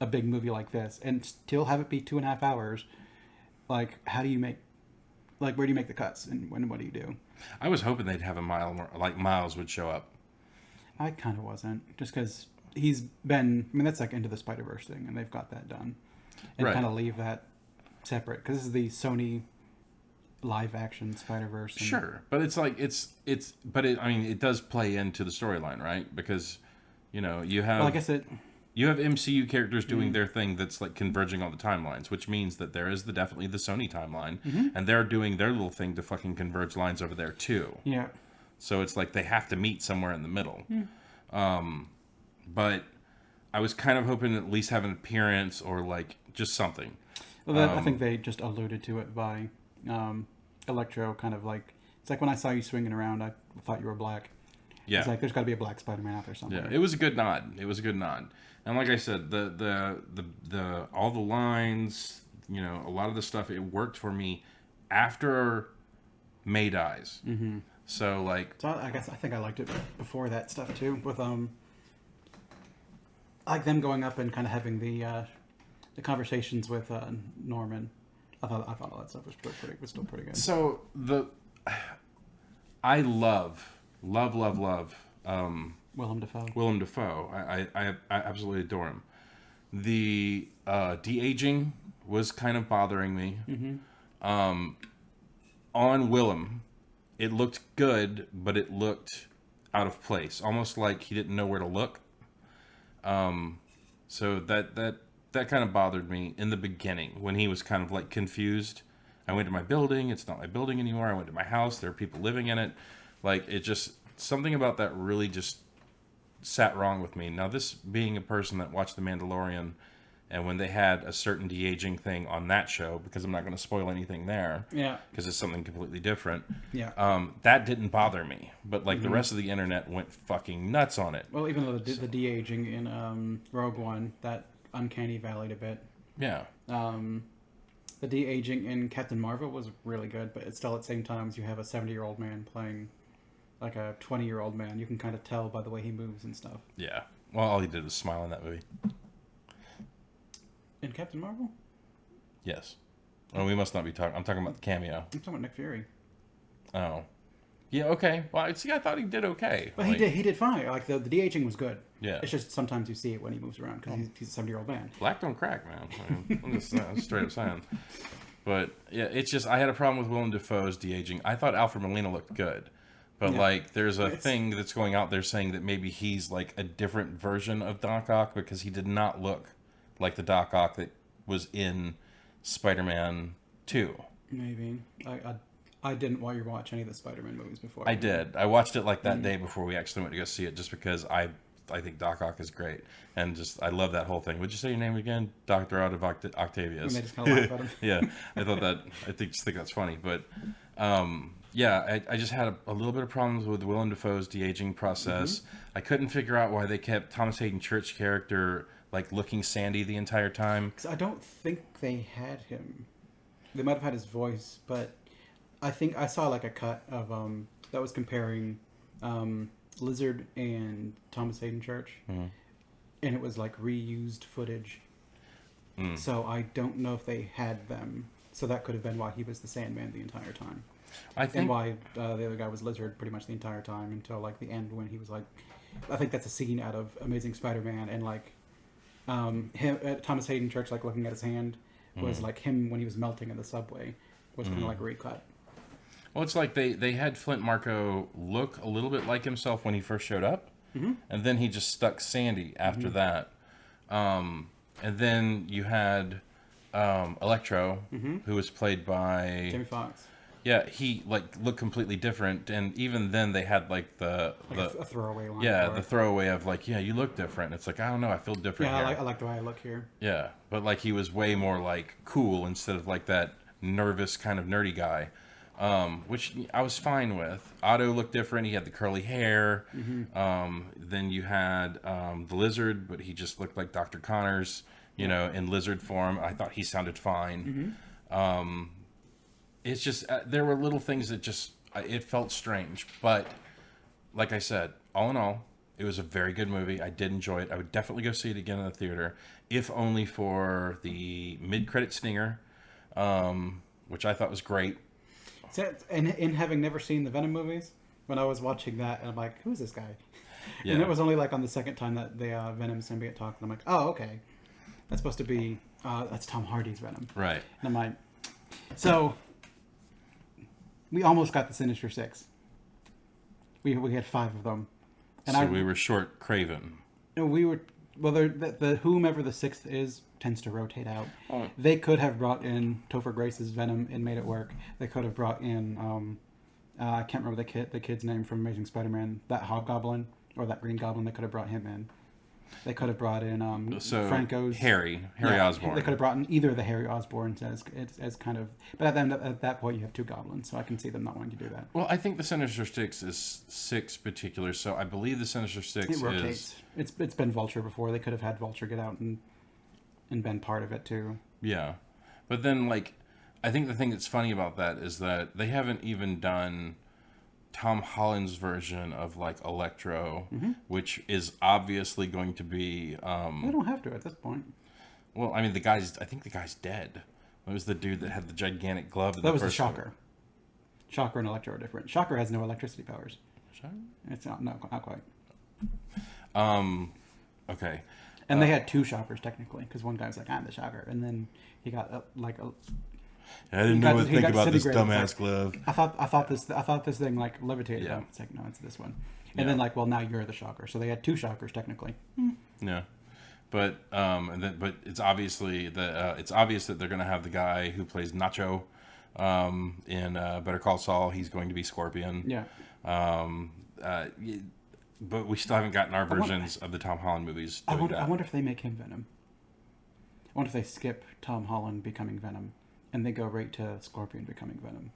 a big movie like this, and still have it be 2.5 hours. Like, how do you make? Like, where do you make the cuts, and what do you do? I was hoping they'd have a Miles would show up. I kind of wasn't, just because he's been. I mean, that's like Into the Spider-Verse thing, and they've got that done, and kind of leave that separate, because this is the Sony live action Spider-Verse. Sure, but it's like I mean, it does play into the storyline, right? Because you have. Well, I guess you have MCU characters doing their thing that's like converging all the timelines, which means that there is definitely the Sony timeline, and they're doing their little thing to fucking converge lines over there too. Yeah. So it's like they have to meet somewhere in the middle. But I was kind of hoping to at least have an appearance or like just something. Well, I think they just alluded to it by Electro, kind of like, it's like when I saw you swinging around, I thought you were black. Yeah. It's like there's got to be a black Spider-Man out there somewhere. Yeah, it was a good nod. And like I said, the all the lines, a lot of the stuff, it worked for me after May dies. So I think I liked it before that stuff too, with like them going up and kind of having the conversations with Norman. I thought all that stuff was still pretty good. So I love Willem Dafoe. I absolutely adore him. The de-aging was kind of bothering me. On Willem, it looked good, but it looked out of place, almost like he didn't know where to look. So that kind of bothered me in the beginning when he was kind of like confused. I went to my building. It's not my building anymore. I went to my house. There are people living in it. Like, it just, something about that really just sat wrong with me. Now, this being a person that watched The Mandalorian, and when they had a certain de-aging thing on that show, because I'm not going to spoil anything there, because it's something completely different, that didn't bother me. But like the rest of the internet went fucking nuts on it. Well, even though the de-aging in Rogue One, that uncanny valleyed a bit. Yeah. The de-aging in Captain Marvel was really good, but it's still at the same time as you have a 70-year-old man playing like a 20-year-old man. You can kind of tell by the way he moves and stuff. Yeah. Well, all he did was smile in that movie. In Captain Marvel? Yes. Oh, we must not be talking. I'm talking about the cameo. I'm talking about Nick Fury. Oh. Yeah, okay. Well, see, I thought he did okay. But he did fine. Like, the de-aging was good. Yeah. It's just sometimes you see it when he moves around, because he's a 70-year-old man. Black don't crack, man. I'm just straight up saying. But, yeah, it's just, I had a problem with Willem Dafoe's de-aging. I thought Alfred Molina looked good. But, like, there's a thing that's going out there saying that maybe he's, like, a different version of Doc Ock, because he did not look like the Doc Ock that was in Spider-Man 2. Maybe. I didn't watch any of the Spider-Man movies before. I did. I watched it like that day before we actually went to go see it, just because I think Doc Ock is great, and just I love that whole thing. Would you say your name again? Dr. Out of Octavius. And they just kind of laugh at him. Yeah, I thought that. I think that's funny, but yeah, I just had a little bit of problems with Willem Dafoe's de-aging process. I couldn't figure out why they kept Thomas Hayden Church's character like looking sandy the entire time. Because I don't think they had him. They might have had his voice, but I think I saw like a cut of that was comparing Lizard and Thomas Hayden Church, and it was like reused footage. So I don't know if they had them. So that could have been why he was the Sandman the entire time. I think, and why the other guy was Lizard pretty much the entire time until like the end when he was like, I think that's a scene out of Amazing Spider-Man, and like Thomas Hayden Church like looking at his hand was like him when he was melting in the subway was kind of like recut. Well, it's like they had Flint Marko look a little bit like himself when he first showed up, and then he just stuck Sandy after that. And then you had Electro, who was played by Jamie Foxx. Yeah, he like looked completely different, and even then they had like a throwaway line. Yeah, the throwaway of like, yeah, you look different. It's like, I don't know, I feel different. Yeah, I like the way I look here. Yeah, but like he was way more like cool instead of like that nervous kind of nerdy guy, which I was fine with. Otto looked different. He had the curly hair. Then you had the Lizard, but he just looked like Dr. Connors, you know, in lizard form. I thought he sounded fine. It's just there were little things that just it felt strange, but like I said, all in all, it was a very good movie. I did enjoy it. I would definitely go see it again in the theater, if only for the mid-credit stinger, which I thought was great. So, and having never seen the Venom movies, when I was watching that, and I'm like, who's this guy? Yeah. And it was only like on the second time that the Venom symbiote talked, and I'm like, oh, okay, that's supposed to be that's Tom Hardy's Venom, right? And I'm like, so. We almost got the Sinister Six. We had 5 of them, and so we were short Craven. We were the whomever the 6th is tends to rotate out. Oh. They could have brought in Topher Grace's Venom and made it work. They could have brought in I can't remember the kid's name from Amazing Spider-Man, that Hobgoblin or that Green Goblin. They could have brought him in. They could have brought in Franco's Harry Osborn. They could have brought in either of the Harry Osborns as kind of, but at that point you have 2 goblins, so I can see them not wanting to do that. Well, I think the Sinister Six is 6 particular, so I believe the Sinister Six it rotates. It's been Vulture before. They could have had Vulture get out and been part of it too. Yeah, but then like I think the thing that's funny about that is that they haven't even done Tom Holland's version of like Electro, which is obviously going to be. They don't have to at this point. Well, I mean, I think the guy's dead. It was the dude that had the gigantic glove. That was the Shocker. Shocker and Electro are different. Shocker has no electricity powers. Shocker? It's not quite. Okay. And they had 2 Shockers technically, because one guy was like, "I'm the Shocker," and then he got I didn't know what to think about this dumbass glove. I thought this thing like levitated. Yeah. It's like, no, it's this one. And then like, well, now you're the Shocker. So they had 2 Shockers technically. Yeah, but but it's obviously it's obvious that they're going to have the guy who plays Nacho in Better Call Saul. He's going to be Scorpion. Yeah. But we still haven't gotten our versions of the Tom Holland movies. I wonder if they make him Venom. I wonder if they skip Tom Holland becoming Venom. And they go right to Scorpion becoming Venom.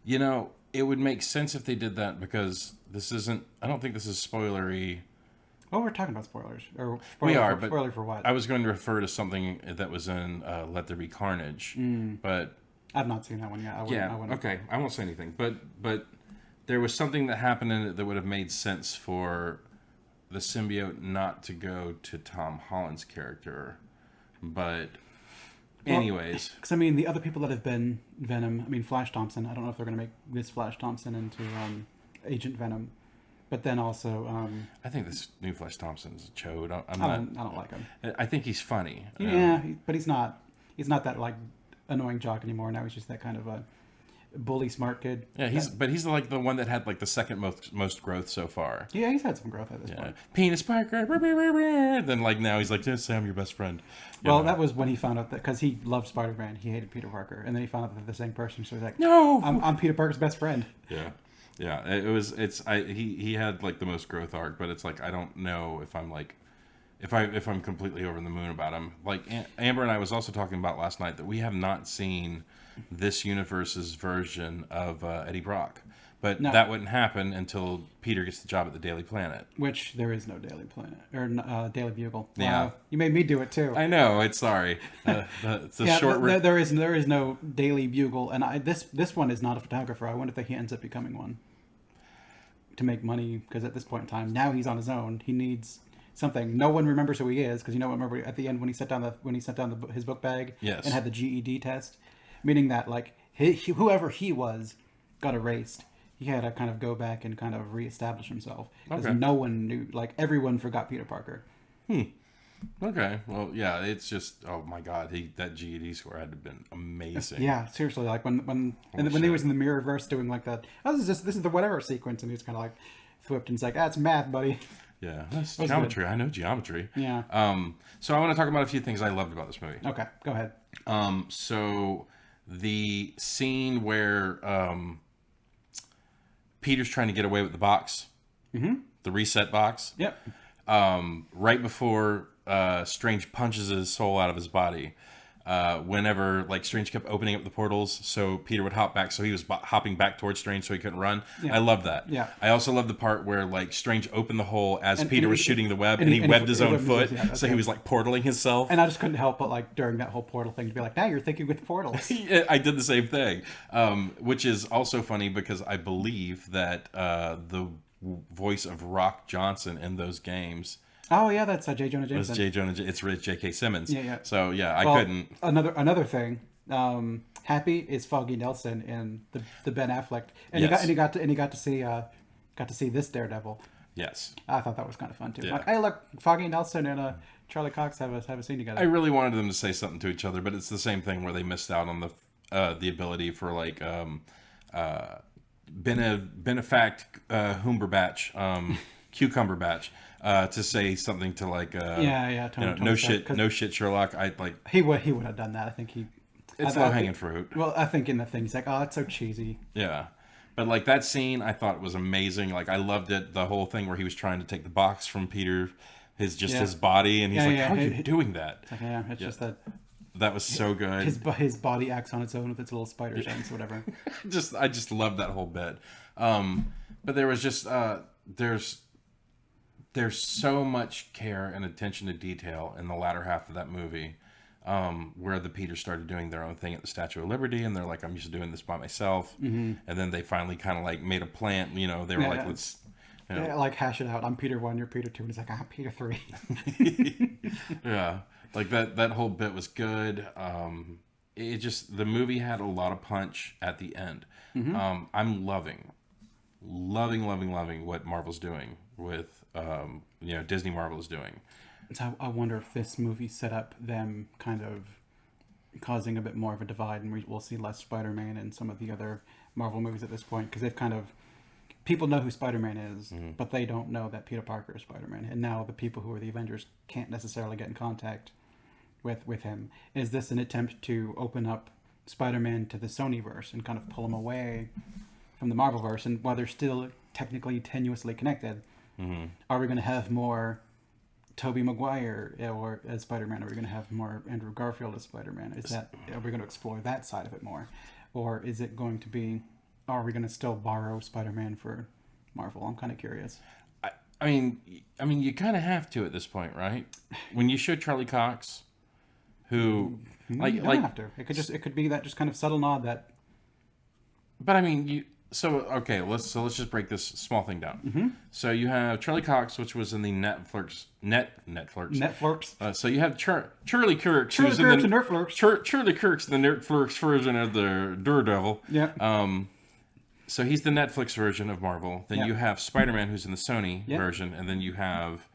You know, it would make sense if they did that, because this isn't. I don't think this is spoilery. Well, we're talking about spoilers. But spoiler for what? I was going to refer to something that was in Let There Be Carnage, but I've not seen that one yet. Okay, I won't say anything. But there was something that happened in it that would have made sense for the symbiote not to go to Tom Holland's character, but anyways, because I mean the other people that have been Venom. I mean Flash Thompson. I don't know if they're going to make this Flash Thompson into Agent Venom, but then also I think this new Flash Thompson is a chode. I don't like him. I think he's funny. Yeah, but he's not. He's not that like annoying jock anymore. Now he's just that kind of a bully smart kid. Yeah, he's like the one that had like the second most growth so far. Yeah, he's had some growth at this point. Penis Parker. Then like now he's like, just say I'm your best friend. That was when he found out that because he loved Spider-Man, he hated Peter Parker, and then he found out that they're the same person. So he's like, no, I'm Peter Parker's best friend. Yeah. He had like the most growth arc, but it's like I don't know if I'm like. If I'm completely over the moon about him. Like Amber and I was also talking about last night that we have not seen this universe's version of Eddie Brock. But that wouldn't happen until Peter gets the job at the Daily Planet. Which there is no Daily Planet or Daily Bugle. Wow. Yeah, you made me do it too. I know. It's sorry. It's a short. There is no Daily Bugle, and this one is not a photographer. I wonder if he ends up becoming one to make money because at this point in time, now he's on his own. He needs something. No one remembers who he is because remember at the end when he set down his book bag and had the GED test, meaning that like whoever he was got erased. He had to kind of go back and kind of reestablish himself because no one knew. Like everyone forgot Peter Parker. Okay. Well, yeah. It's just oh my god. That GED score had to have been amazing. Yeah. Seriously. Like when he was in the Mirrorverse doing like that. Oh, this is the whatever sequence, and he was kind of like flipped and he's like, "That's math, buddy." Yeah, that's geometry. Good. I know geometry. Yeah. So I want to talk about a few things I loved about this movie. Okay, go ahead. So the scene where Peter's trying to get away with the box, the reset box. Yep. Right before Strange punches his soul out of his body. Whenever like Strange kept opening up the portals, so Peter would hop back, so he was hopping back towards Strange, so he couldn't run. Yeah. I love that. Yeah. I also love the part where like Strange opened the hole as Peter was shooting the web, and he webbed his own foot, so he was like portaling himself. And I just couldn't help but like during that whole portal thing to be like, now you're thinking with portals. I did the same thing, which is also funny because I believe that the voice of Rock Johnson in those games. Oh yeah, that's J. Jonah Jameson. It's J. Jonah. It's J.K. Simmons. Yeah. So yeah, I couldn't. Another thing. Happy is Foggy Nelson in the Ben Affleck, and he got to see this Daredevil. Yes, I thought that was kind of fun too. Yeah. Like, hey, look, Foggy Nelson and Charlie Cox have a scene together. I really wanted them to say something to each other, but it's the same thing where they missed out on the ability for like Benefact Humberbatch, Cucumber Batch. To say something to like Tony no shit Sherlock. I like he would have done that. I think it's low hanging fruit. Well, I think in the thing he's like, oh, it's so cheesy. Yeah, but like that scene, I thought was amazing. Like I loved it. The whole thing where he was trying to take the box from Peter, his body, and he's like, how are you doing that? It's just that. That was so good. His body acts on its own with its little spider sense, whatever. I just loved that whole bit. But there was just there's so much care and attention to detail in the latter half of that movie, where the Peters started doing their own thing at the Statue of Liberty, and they're like, I'm used to doing this by myself. And then they finally kind of like made a plan. They were like, let's like hash it out. I'm Peter 1, you're Peter 2, and he's like, I'm Peter 3. Yeah, like that whole bit was good. The movie had a lot of punch at the end. I'm loving what Marvel's doing with Disney Marvel is doing. So I wonder if this movie set up them kind of causing a bit more of a divide, and we'll see less Spider-Man in some of the other Marvel movies at this point, because they've kind of people know who Spider-Man is, but they don't know that Peter Parker is Spider-Man, and now the people who are the Avengers can't necessarily get in contact with him. Is this an attempt to open up Spider-Man to the Sonyverse and kind of pull him away from the Marvelverse? And while they're still technically tenuously connected, are we going to have more Tobey Maguire or as Spider-Man? Are we going to have more Andrew Garfield as Spider-Man? Are we going to explore that side of it more, or is it going to be? Are we going to still borrow Spider-Man for Marvel? I'm kind of curious. I mean, you kind of have to at this point, right? When you show Charlie Cox, who you don't have to. It could be that just kind of subtle nod that. But I mean, okay, let's just break this small thing down. Mm-hmm. So you have Charlie Cox, which was in the Netflix. So you have Charlie Kirk, who's in the Charlie Kirk's the Netflix version of the Daredevil. Yeah. So he's the Netflix version of Marvel. Then you have Spider-Man, who's in the Sony version, and then you have,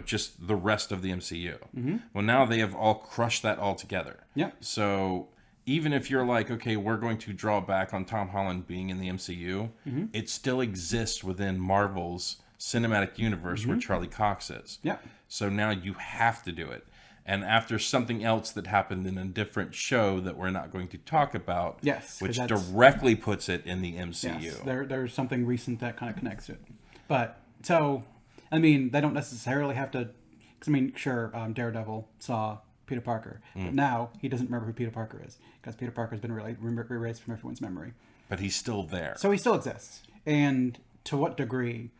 just the rest of the MCU. Mm-hmm. Well, now they have all crushed that all together. Yeah. So even if you're like, okay, we're going to draw back on Tom Holland being in the MCU, mm-hmm. it still exists within Marvel's cinematic universe mm-hmm. where Charlie Cox is. Yeah. So now you have to do it. And after something else that happened in a different show that we're not going to talk about, yes, which directly puts it in the MCU. Yes, there's something recent that kind of connects it. But, so, I mean, they don't necessarily have to, because, I mean, sure, Daredevil saw Peter Parker, but now he doesn't remember who Peter Parker is, because Peter Parker's been erased from everyone's memory. But he's still there. So he still exists. And to what degree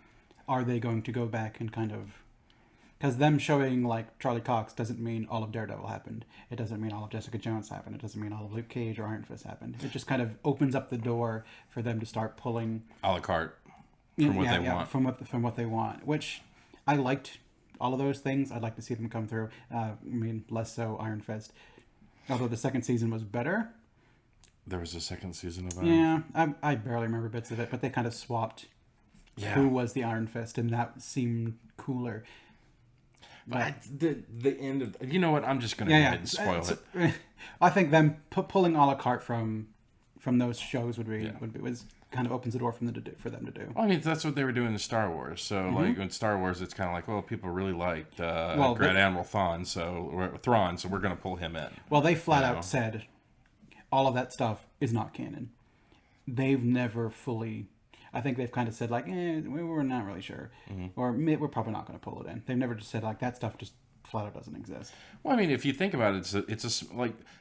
are they going to go back and kind of... Because them showing, like, Charlie Cox doesn't mean all of Daredevil happened. It doesn't mean all of Jessica Jones happened. It doesn't mean all of Luke Cage or Iron Fist happened. It just kind of opens up the door for them to start pulling... a la carte. From what they want. From what they want. Which, I liked all of those things. I'd like to see them come through. I mean, less so Iron Fist. Although the second season was better. There was a second season of Iron Fist? Yeah, I barely remember bits of it. But they kind of swapped who was the Iron Fist. And that seemed cooler. But the end of... You know what? I'm just going to go ahead and spoil it. I think them pulling a la carte from those shows was kind of opens the door for them to do. Well, I mean, that's what they were doing in Star Wars. So, mm-hmm. like, in Star Wars, it's kind of like, well, people really liked Grand Admiral Thrawn, so we're going to pull him in. Well, they flat out said all of that stuff is not canon. They've never fully... I think they've kind of said, like, we're not really sure. Mm-hmm. Or we're probably not going to pull it in. They've never just said, like, that stuff just flat out doesn't exist. Well, I mean, if you think about it,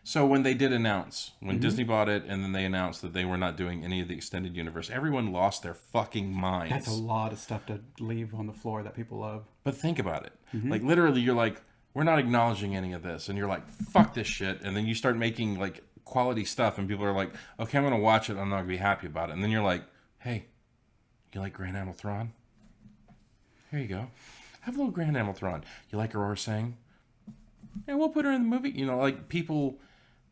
so when they did announce, when mm-hmm. Disney bought it, and then they announced that they were not doing any of the extended universe, everyone lost their fucking minds. That's a lot of stuff to leave on the floor that people love. But think about it. Mm-hmm. Like, literally, you're like, we're not acknowledging any of this. And you're like, fuck this shit. And then you start making, like, quality stuff, and people are like, okay, I'm going to watch it, I'm not going to be happy about it. And then you're like, hey, you like Grand Admiral Thrawn? Here you go. Have a little Grand Admiral Thrawn. You like Aurora Singh? Yeah, we'll put her in the movie. You know, like, people,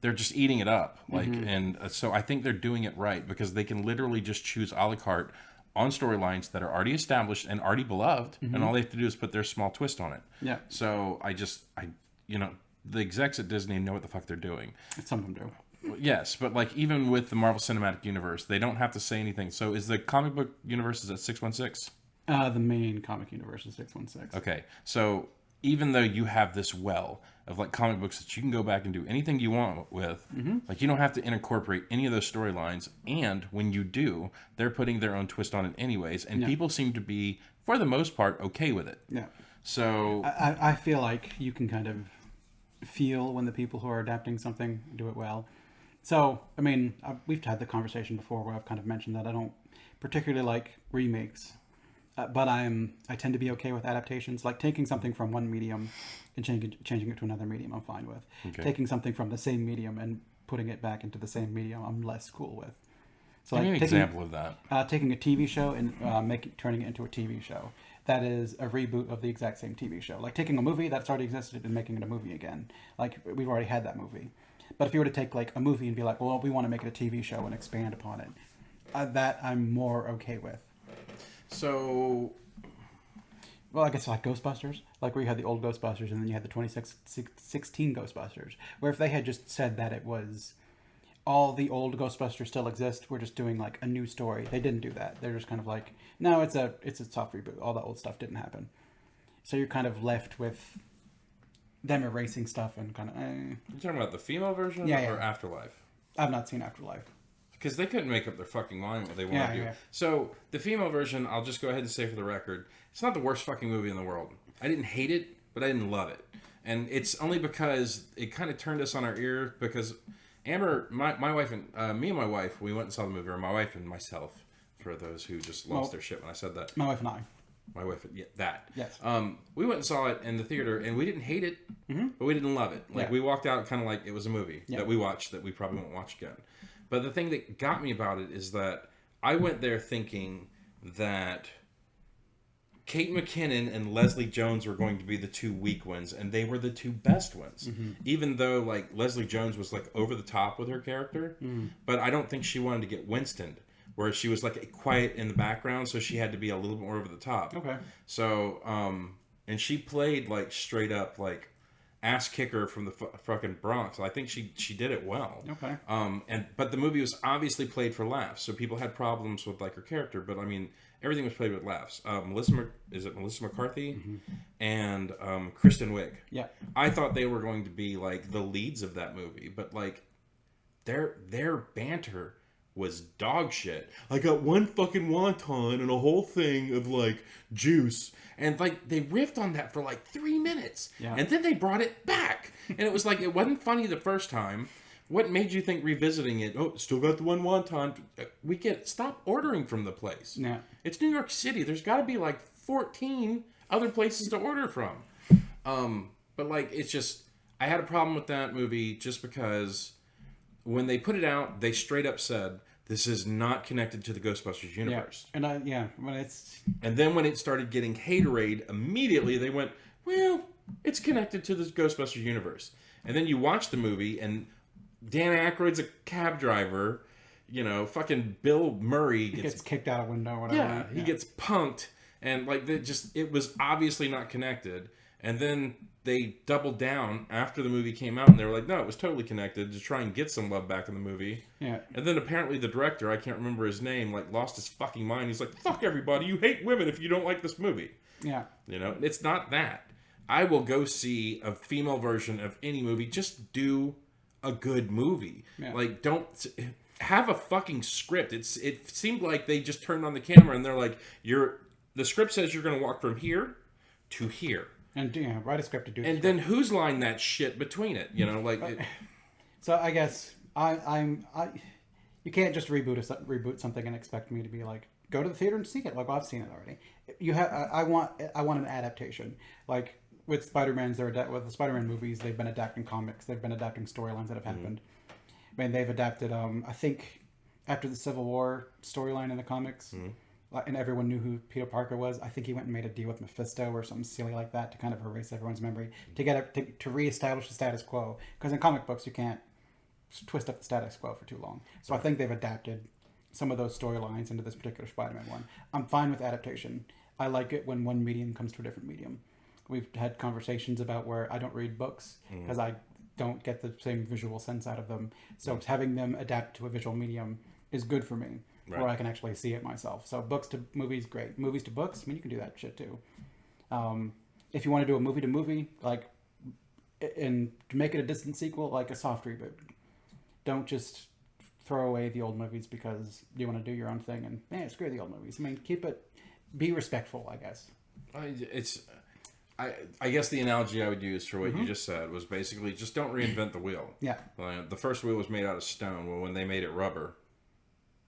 they're just eating it up. Like, mm-hmm. and so I think they're doing it right because they can literally just choose a la carte on storylines that are already established and already beloved, mm-hmm. and all they have to do is put their small twist on it. Yeah. So the execs at Disney know what the fuck they're doing. Some of them do. Yes, but like even with the Marvel Cinematic Universe, they don't have to say anything. So is the comic book universe at 616? The main comic universe is 616. Okay, so even though you have this well of like comic books that you can go back and do anything you want with, mm-hmm. like you don't have to incorporate any of those storylines. And when you do, they're putting their own twist on it anyways. And people seem to be, for the most part, okay with it. Yeah. So I feel like you can kind of feel when the people who are adapting something do it well. So, I mean, we've had the conversation before where I've kind of mentioned that I don't particularly like remakes, but I tend to be okay with adaptations. Like taking something from one medium and changing it to another medium, I'm fine with. Okay. Taking something from the same medium and putting it back into the same medium, I'm less cool with. So, give me an example of that. Taking a TV show and turning it into a TV show. That is a reboot of the exact same TV show. Like taking a movie that's already existed and making it a movie again. Like we've already had that movie. But if you were to take like a movie and be like, well, we want to make it a TV show and expand upon it, that I'm more okay with. So, well, I guess like Ghostbusters, like where you had the old Ghostbusters and then you had the 2016 Ghostbusters, where if they had just said that it was all the old Ghostbusters still exist, we're just doing like a new story. They didn't do that. They're just kind of like, no, it's a soft reboot. All the old stuff didn't happen. So you're kind of left with them erasing stuff and kind of... You're talking about the female version or Afterlife? I've not seen Afterlife. Because they couldn't make up their fucking mind what they want to do. Yeah. So, the female version, I'll just go ahead and say for the record, it's not the worst fucking movie in the world. I didn't hate it, but I didn't love it. And it's only because it kind of turned us on our ear, because Amber, my wife and... me and my wife, we went and saw the movie, or my wife and myself, for those who just lost their shit when I said that. My wife and I. My wife, that. Yes. We went and saw it in the theater, and we didn't hate it, mm-hmm. but we didn't love it. Like, we walked out kind of like it was a movie that we watched that we probably won't watch again. But the thing that got me about it is that I went there thinking that Kate McKinnon and Leslie Jones were going to be the two weak ones, and they were the two best ones. Mm-hmm. Even though, like, Leslie Jones was, like, over the top with her character, but I don't think she wanted to get Winstoned, where she was, like, quiet in the background, so she had to be a little more over the top. Okay. So, and she played, like, straight up, like, ass kicker from the fucking Bronx. I think she did it well. Okay. But the movie was obviously played for laughs, so people had problems with, like, her character, but, I mean, everything was played with laughs. Melissa McCarthy and Kristen Wiig. Yeah. I thought they were going to be like the leads of that movie, but like their banter was dog shit. I got one fucking wonton and a whole thing of like juice, and like they riffed on that for like 3 minutes, and then they brought it back, and it was like it wasn't funny the first time. What made you think revisiting it? Oh, still got the one wonton. Stop ordering from the place. Yeah. It's New York City. There's got to be like 14 other places to order from. But like, it's just, I had a problem with that movie just because when they put it out, they straight up said, this is not connected to the Ghostbusters universe. Yeah. And then when it started getting haterade, immediately they went, well, it's connected to the Ghostbusters universe. And then you watch the movie and Dan Aykroyd's a cab driver, you know, fucking Bill Murray gets kicked out a window or whatever. Yeah, he gets punked, and like it was obviously not connected. And then they doubled down after the movie came out, and they were like, no, it was totally connected to try and get some love back in the movie. Yeah. And then apparently the director, I can't remember his name, like lost his fucking mind. He's like, fuck everybody, you hate women if you don't like this movie. Yeah. You know, it's not that. I will go see a female version of any movie. Just do a good movie. Yeah. Like, don't have a fucking script. It seemed like they just turned on the camera and they're like, the script says you're going to walk from here to here, and write a script to do. And then who's line that shit between it? You know, like. So I guess you can't just reboot something and expect me to be like, go to the theater and see it. Like, well, I've seen it already. I want an adaptation. Like with Spider-Man's, with the Spider-Man movies, they've been adapting comics. They've been adapting storylines that have happened. I mean, they've adapted. I think after the Civil War storyline in the comics, and everyone knew who Peter Parker was. I think he went and made a deal with Mephisto or something silly like that to kind of erase everyone's memory to reestablish the status quo. Because in comic books, you can't twist up the status quo for too long. So I think they've adapted some of those storylines into this particular Spider-Man one. I'm fine with adaptation. I like it when one medium comes to a different medium. We've had conversations about where I don't read books because I don't get the same visual sense out of them. So having them adapt to a visual medium is good for me, where I can actually see it myself. So books to movies, great. Movies to books, I mean, you can do that shit too. If you want to do a movie to movie, like, and to make it a distant sequel, like a soft reboot. Don't just throw away the old movies because you want to do your own thing and screw the old movies. I mean, be respectful, I guess. I guess the analogy I would use for what you just said was basically just don't reinvent the wheel. Yeah. The first wheel was made out of stone. Well, when they made it rubber,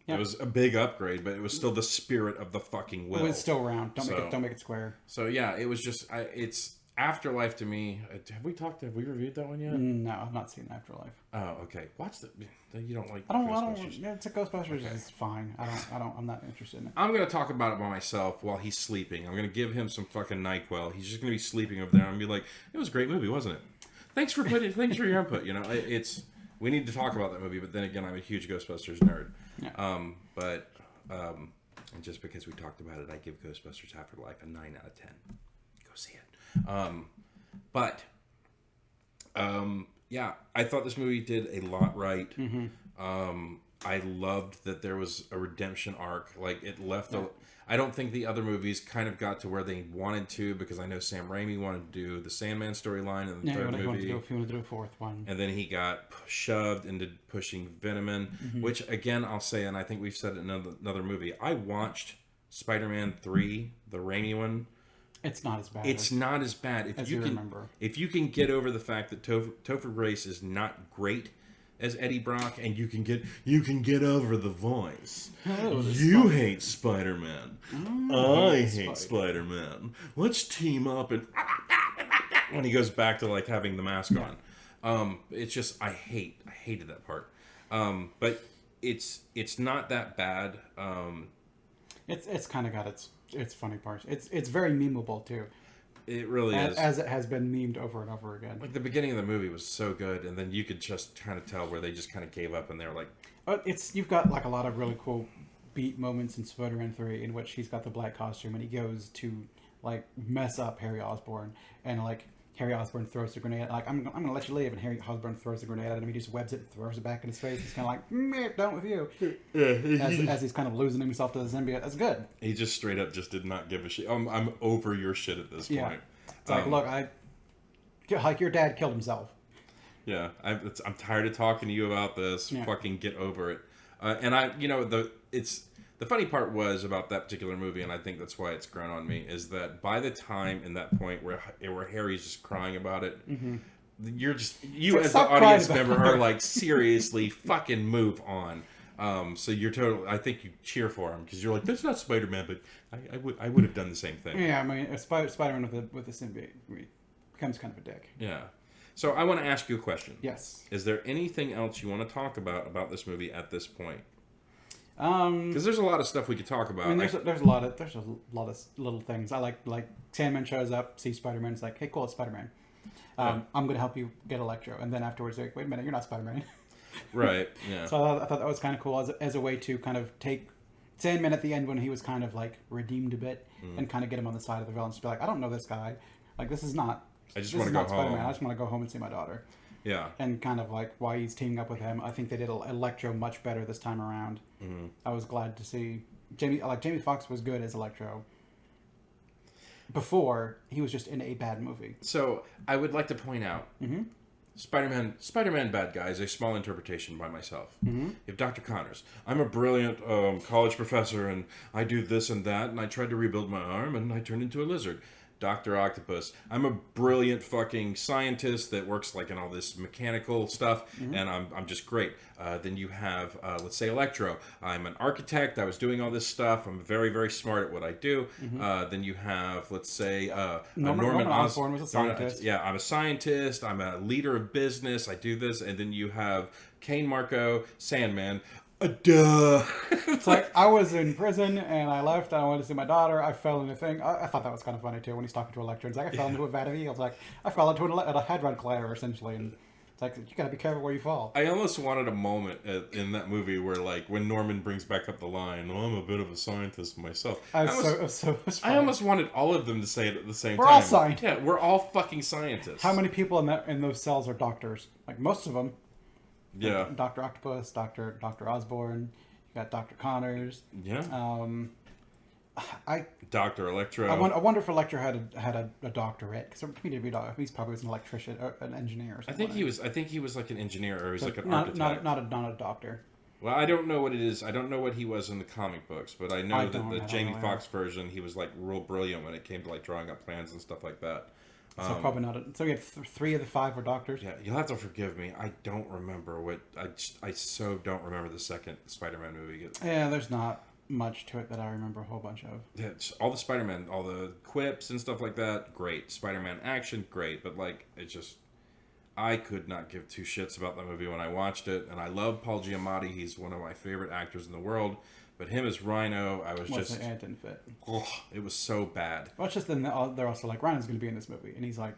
it was a big upgrade, but it was still the spirit of the fucking wheel. It was still round. Don't make it square. So yeah, it was just it's Afterlife to me. Have we reviewed that one yet? No, I've not seen Afterlife. Oh, okay. Watch you don't like. I don't. Yeah, it's a Ghostbusters. Okay. It's fine. I'm not interested in it. I'm gonna talk about it by myself while he's sleeping. I'm gonna give him some fucking NyQuil. He's just gonna be sleeping over there. I'm gonna be like, it was a great movie, wasn't it? Thanks for your input. You know, we need to talk about that movie. But then again, I'm a huge Ghostbusters nerd. Yeah. And just because we talked about it, I give Ghostbusters Afterlife a 9 out of 10. Go see it. Yeah, I thought this movie did a lot right. I loved that there was a redemption arc. Like, it left I don't think the other movies kind of got to where they wanted to, because I know Sam Raimi wanted to do the Sandman storyline in the third movie. He wanted to do a fourth one. And then he got shoved into pushing Venom in, which, again, I'll say, and I think we've said it in another movie, I watched Spider-Man 3, the Raimi one. It's not as bad. It's not as bad. As you remember. If you can get over the fact that Topher Grace is not great as Eddie Brock, and you can get over the voice. You hate Spider-Man. I hate Spider-Man. Let's team up and when he goes back to like having the mask on. It's just I hated that part. But it's not that bad. It's kind of got its funny parts. It's very memeable too. It really is. As it has been memed over and over again. Like the beginning of the movie was so good, and then you could just kind of tell where they just kind of gave up, and they were like, you've got like a lot of really cool beat moments in Spider-Man 3 in which he's got the black costume and he goes to like mess up Harry Osborn, and like Harry Osborn throws the grenade, like I'm gonna let you live, and Harry Osborn throws the grenade at him. He just webs it and throws it back in his face. He's kind of like, done with you. As he's kind of losing himself to the symbiote. That's good. He just straight up just did not give a shit. I'm over your shit at this point. It's like, look, like your dad killed himself. Yeah, I'm tired of talking to you about this. Yeah. Fucking get over it. And the funny part was about that particular movie, and I think that's why it's grown on me, is that by the time in that point where Harry's just crying about it, you're just as the audience member are like, seriously, fucking move on. So you're totally. I think you cheer for him because you're like, that's not Spider-Man, but I would have done the same thing. Yeah, I mean, Spider-Man with the symbiote becomes kind of a dick. Yeah. So I want to ask you a question. Yes. Is there anything else you want to talk about this movie at this point? Because there's a lot of stuff we could talk about. I mean, there's a lot of little things. I like Sandman shows up, sees Spider-Man. It's like, hey, cool, it's Spider-Man. I'm going to help you get Electro, and then afterwards, they're like, wait a minute, you're not Spider-Man. Right. Yeah. So I thought that was kind of cool as a way to kind of take Sandman at the end when he was kind of like redeemed a bit and kind of get him on the side of the villains to be like, I don't know this guy. Like, this is not. I just want to go home. Spider-Man. I just want to go home and see my daughter. Yeah. And kind of like why he's teaming up with him. I think they did Electro much better this time around. Mm-hmm. I was glad to see Jamie Foxx was good as Electro. Before, he was just in a bad movie. So I would like to point out, Spider-Man bad guy is a small interpretation by myself. Mm-hmm. You have Dr. Connors. I'm a brilliant college professor, and I do this and that, and I tried to rebuild my arm, and I turned into a lizard. Dr. Octopus. I'm a brilliant fucking scientist that works like in all this mechanical stuff, and I'm just great. Then you have, let's say, Electro. I'm an architect. I was doing all this stuff. I'm very, very smart at what I do. Then you have, let's say, Norman Osborn was a scientist. Yeah, I'm a scientist. I'm a leader of business. I do this. And then you have Kane Marco, Sandman. Duh. It's like, I was in prison and I left and I wanted to see my daughter. I fell into a thing. I thought that was kind of funny too when he's talking to Electro. It's like, I fell into a vat of eels. Like, I fell into a hadron collider essentially. And it's like, you gotta be careful where you fall. I almost wanted a moment in that movie where, like, when Norman brings back up the line, well, I'm a bit of a scientist myself. I almost wanted all of them to say it at the same time. We're all scientists. Yeah, we're all fucking scientists. How many people in those cells are doctors? Like, most of them. Yeah. Dr. Octopus, Dr. Osborn, you got Dr. Connors. Yeah. Dr. Electro. I wonder if Electro had a doctorate, because he's probably was an electrician or an engineer or something. I think he was like an engineer, or he's like an architect. Not a doctor. Well, I don't know what it is. I don't know what he was in the comic books, but I know that the Jamie Foxx version, he was like real brilliant when it came to like drawing up plans and stuff like that. So probably not. So we have 3 of the 5 were doctors. Yeah, you'll have to forgive me. I don't remember what I so don't remember the second Spider-Man movie. Yeah, there's not much to it that I remember a whole bunch of. Yeah, all the Spider-Man, all the quips and stuff like that, great. Spider-Man action, great. But like, it's just, I could not give 2 shits about that movie when I watched it. And I love Paul Giamatti. He's one of my favorite actors in the world. But him as Rhino, I was just... It didn't fit. Oh, it was so bad. Well, it's just then they're also like, Rhino's going to be in this movie. And he's like,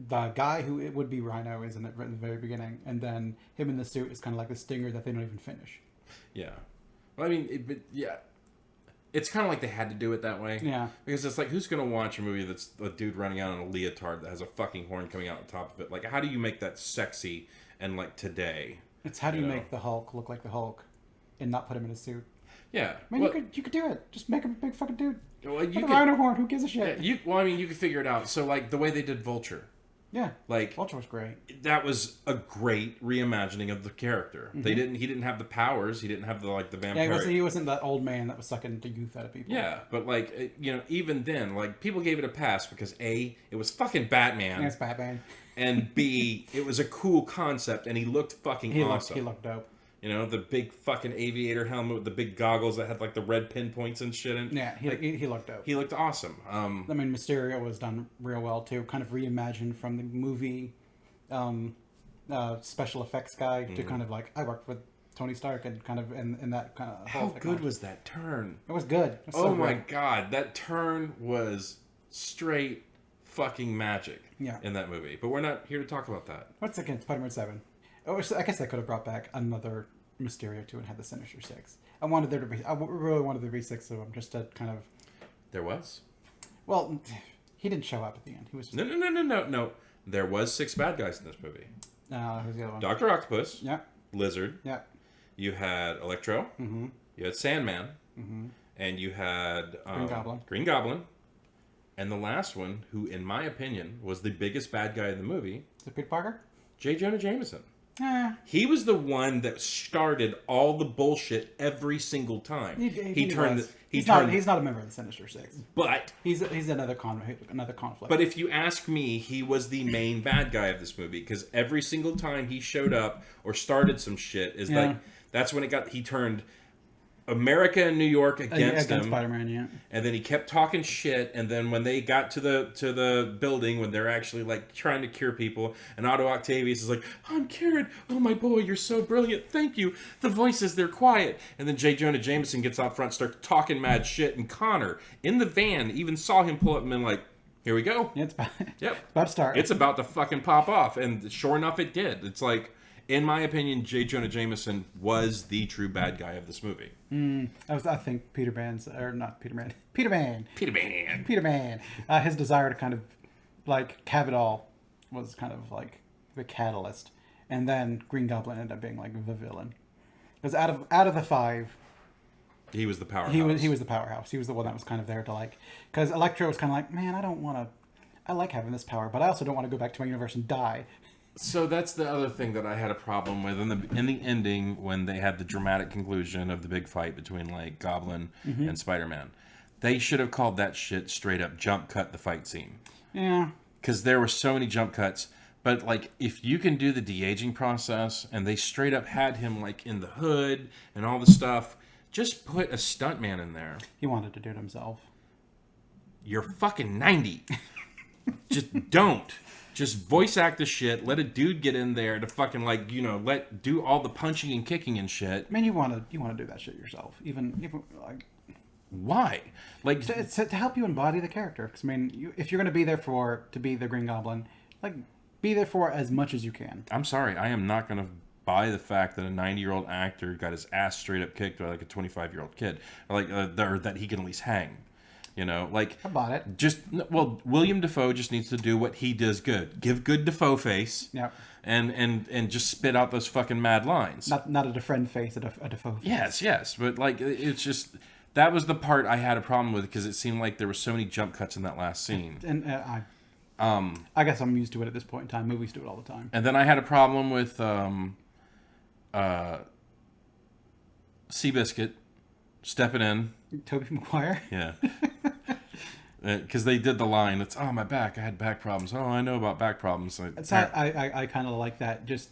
the guy who it would be Rhino is in it right in the very beginning. And then him in the suit is kind of like the stinger that they don't even finish. Yeah. Well, I mean, it's kind of like they had to do it that way. Yeah. Because it's like, who's going to watch a movie that's a dude running out in a leotard that has a fucking horn coming out on top of it? Like, how do you make that sexy and like today? It's how do you make the Hulk look like the Hulk and not put him in a suit? Yeah, man, you could do it. Just make him a big fucking dude. Well, you could, rhino horn. Who gives a shit? Yeah, you could figure it out. So, like the way they did Vulture. Yeah, like Vulture was great. That was a great reimagining of the character. Mm-hmm. He didn't have the powers. He didn't have the vampire. Yeah, he wasn't that old man that was sucking the youth out of people. Yeah, but like even then, like people gave it a pass because A, it was fucking Batman. Yeah, it's Batman. And B, it was a cool concept, and he looked fucking awesome. He looked dope. The big fucking aviator helmet with the big goggles that had like the red pinpoints and shit in. Yeah, he looked dope. He looked awesome. I mean, Mysterio was done real well too. Kind of reimagined from the movie special effects guy to kind of like, I worked with Tony Stark and kind of in that kind of. How good was that turn? It was good. It was oh my god, that turn was straight fucking magic. Yeah. In that movie, but we're not here to talk about that. What's against Spider-Man 7? Oh, I guess they could have brought back another Mysterio too and had the Sinister Six. I really wanted there to be 6 of them, just to kind of. There was. Well, he didn't show up at the end. He was just... No. There was 6 bad guys in this movie. Who's the other one? Dr. Octopus. Yeah. Lizard. Yeah. You had Electro. Mm-hmm. You had Sandman. Mm-hmm. And you had Green Goblin. And the last one, who in my opinion was the biggest bad guy in the movie. Is it Peter Parker? J. Jonah Jameson. He was the one that started all the bullshit every single time. He's not a member of the Sinister Six. But he's another conflict. But if you ask me, he was the main bad guy of this movie because every single time he showed up or started some shit that's when he turned America and New York against him. Spider-Man, yeah. And then he kept talking shit. And then when they got to the building, when they're actually like trying to cure people, and Otto Octavius is like, "I'm cured. Oh my boy, you're so brilliant. Thank you." The voices, they're quiet. And then J. Jonah Jameson gets out front, starts talking mad shit. And Connor in the van even saw him pull up and been like, "Here we go." Yeah, it's about to start. It's about to fucking pop off. And sure enough, it did. It's like, in my opinion, J. Jonah Jameson was the true bad guy of this movie. I think Peter Man. His desire to kind of like have it all was kind of like the catalyst, and then Green Goblin ended up being like the villain. Because out of the 5, he was the powerhouse. He was the powerhouse. He was the one that was kind of there to like. Because Electro was kind of like, man, I don't want to. I like having this power, but I also don't want to go back to my universe and die. So that's the other thing that I had a problem with in the ending when they had the dramatic conclusion of the big fight between like Goblin and Spider-Man. They should have called that shit straight up jump cut the fight scene. Yeah. Because there were so many jump cuts. But like if you can do the de-aging process and they straight up had him like in the hood and all the stuff, just put a stuntman in there. He wanted to do it himself. You're fucking 90. Just don't. Just voice act the shit. Let a dude get in there to fucking like do all the punching and kicking and shit. Man, you want to do that shit yourself, even like. Why? Like to help you embody the character. Because I mean, if you're going to be there to be the Green Goblin, like be there for as much as you can. I'm sorry, I am not going to buy the fact that a 90-year-old actor got his ass straight up kicked by like a 25-year-old kid, or that he can at least hang. Like I bought it. William Dafoe just needs to do what he does good. Give good Dafoe face. Yeah. And just spit out those fucking mad lines. Not a friend face, a Dafoe face. Yes. But like it's just that was the part I had a problem with because it seemed like there were so many jump cuts in that last scene. And I guess I'm used to it at this point in time. Movies do it all the time. And then I had a problem with Seabiscuit stepping in. Tobey Maguire. Yeah. Because they did the line, it's, "Oh, my back, I had back problems. Oh, I know about back problems." I kind of like that. Just,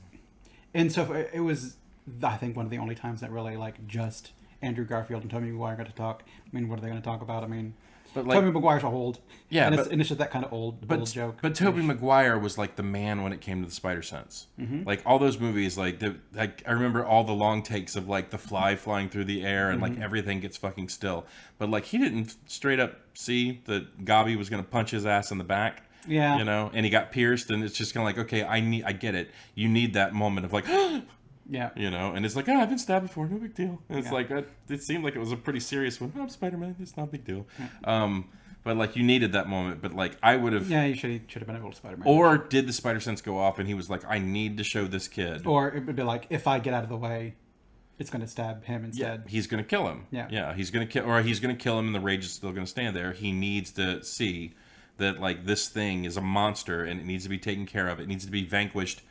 and so it was, I think, one of the only times that really like just Andrew Garfield and Tobey Maguire got to talk. I mean, what are they going to talk about? I mean, but like, Tobey Maguire's old. Yeah, and it's just that kind of old joke. But Tobey Maguire was like the man when it came to the spider sense. Mm-hmm. Like all those movies, like I remember all the long takes of like the fly flying through the air and like everything gets fucking still. But like he didn't straight up see that Gobby was going to punch his ass in the back. Yeah, and he got pierced, and it's just kind of like, okay, I get it. You need that moment of like. Yeah. And it's like, I've been stabbed before, no big deal. And it's like, it seemed like it was a pretty serious one. I'm Spider-Man, it's not a big deal. Yeah. But like, you needed that moment. But like, I would have. Yeah, you should have been able to Spider-Man. Or did the spider sense go off and he was like, I need to show this kid. Or it would be like, if I get out of the way, it's going to stab him instead. Yeah, he's going to kill him. Yeah, he's going to kill him and the rage is still going to stand there. He needs to see that like this thing is a monster and it needs to be taken care of. It needs to be vanquished.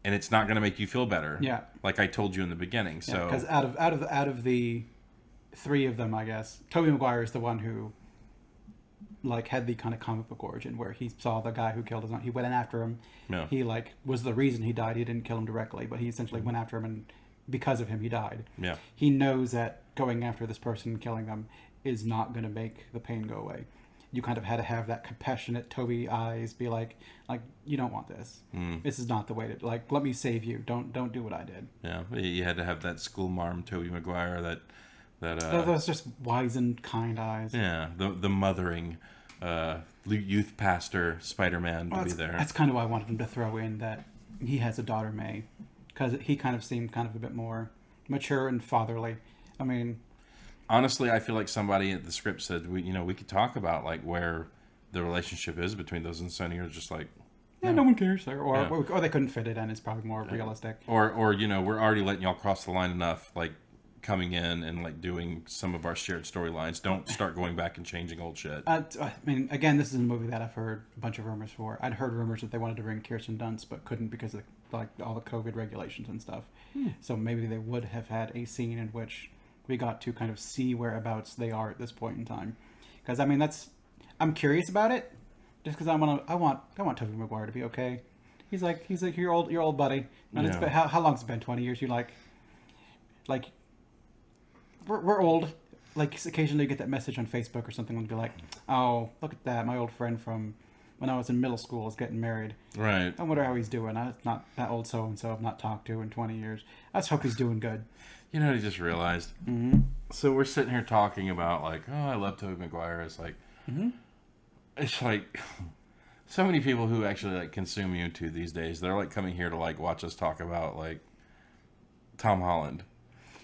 And it's not going to make you feel better. Yeah, like I told you in the beginning. So because out of the 3 of them, I guess Tobey Maguire is the one who like had the kind of comic book origin where he saw the guy who killed his own. He went after him. Yeah. He like was the reason he died. He didn't kill him directly, but he essentially went after him, and because of him, he died. Yeah. He knows that going after this person and killing them is not going to make the pain go away. you kind of had to have that compassionate Toby eyes, be like you don't want this. This is not the way to let me save you. Don't do what I did. Yeah, you had to have that school marm Toby Maguire that those just wise and kind eyes. Yeah, the mothering youth pastor Spider-Man to be there. That's kind of why I wanted him to throw in that he has a daughter, May, because he kind of seemed kind of a bit more mature and fatherly. I mean, honestly, I feel like somebody at the script said we could talk about like where the relationship is between those, and Sonny are just like, no one cares there, or they couldn't fit it in. It's probably more realistic. Or we're already letting y'all cross the line enough, like coming in and like doing some of our shared storylines. Don't start going back and changing old shit. I mean, again, this is a movie that I've heard a bunch of rumors for. I'd heard rumors that they wanted to bring Kirsten Dunst, but couldn't because of like all the COVID regulations and stuff. So maybe they would have had a scene in which we got to kind of see whereabouts they are at this point in time. Because I mean, I'm curious about it, just because I want Tobey Maguire to be okay. He's like your old buddy. And it's been, how long's it been? 20 years. You like. We're old. Like, occasionally you get that message on Facebook or something and be like, oh, look at that. My old friend from when I was in middle school is getting married. Right. I wonder how he's doing. I'm not that old so-and-so I've not talked to in 20 years. I just hope he's doing good. You know what I just realized? So we're sitting here talking about, like, oh, I love Tobey Maguire. It's like, it's like so many people who actually, like, consume YouTube these days, they're, like, coming here to, like, watch us talk about, like, Tom Holland.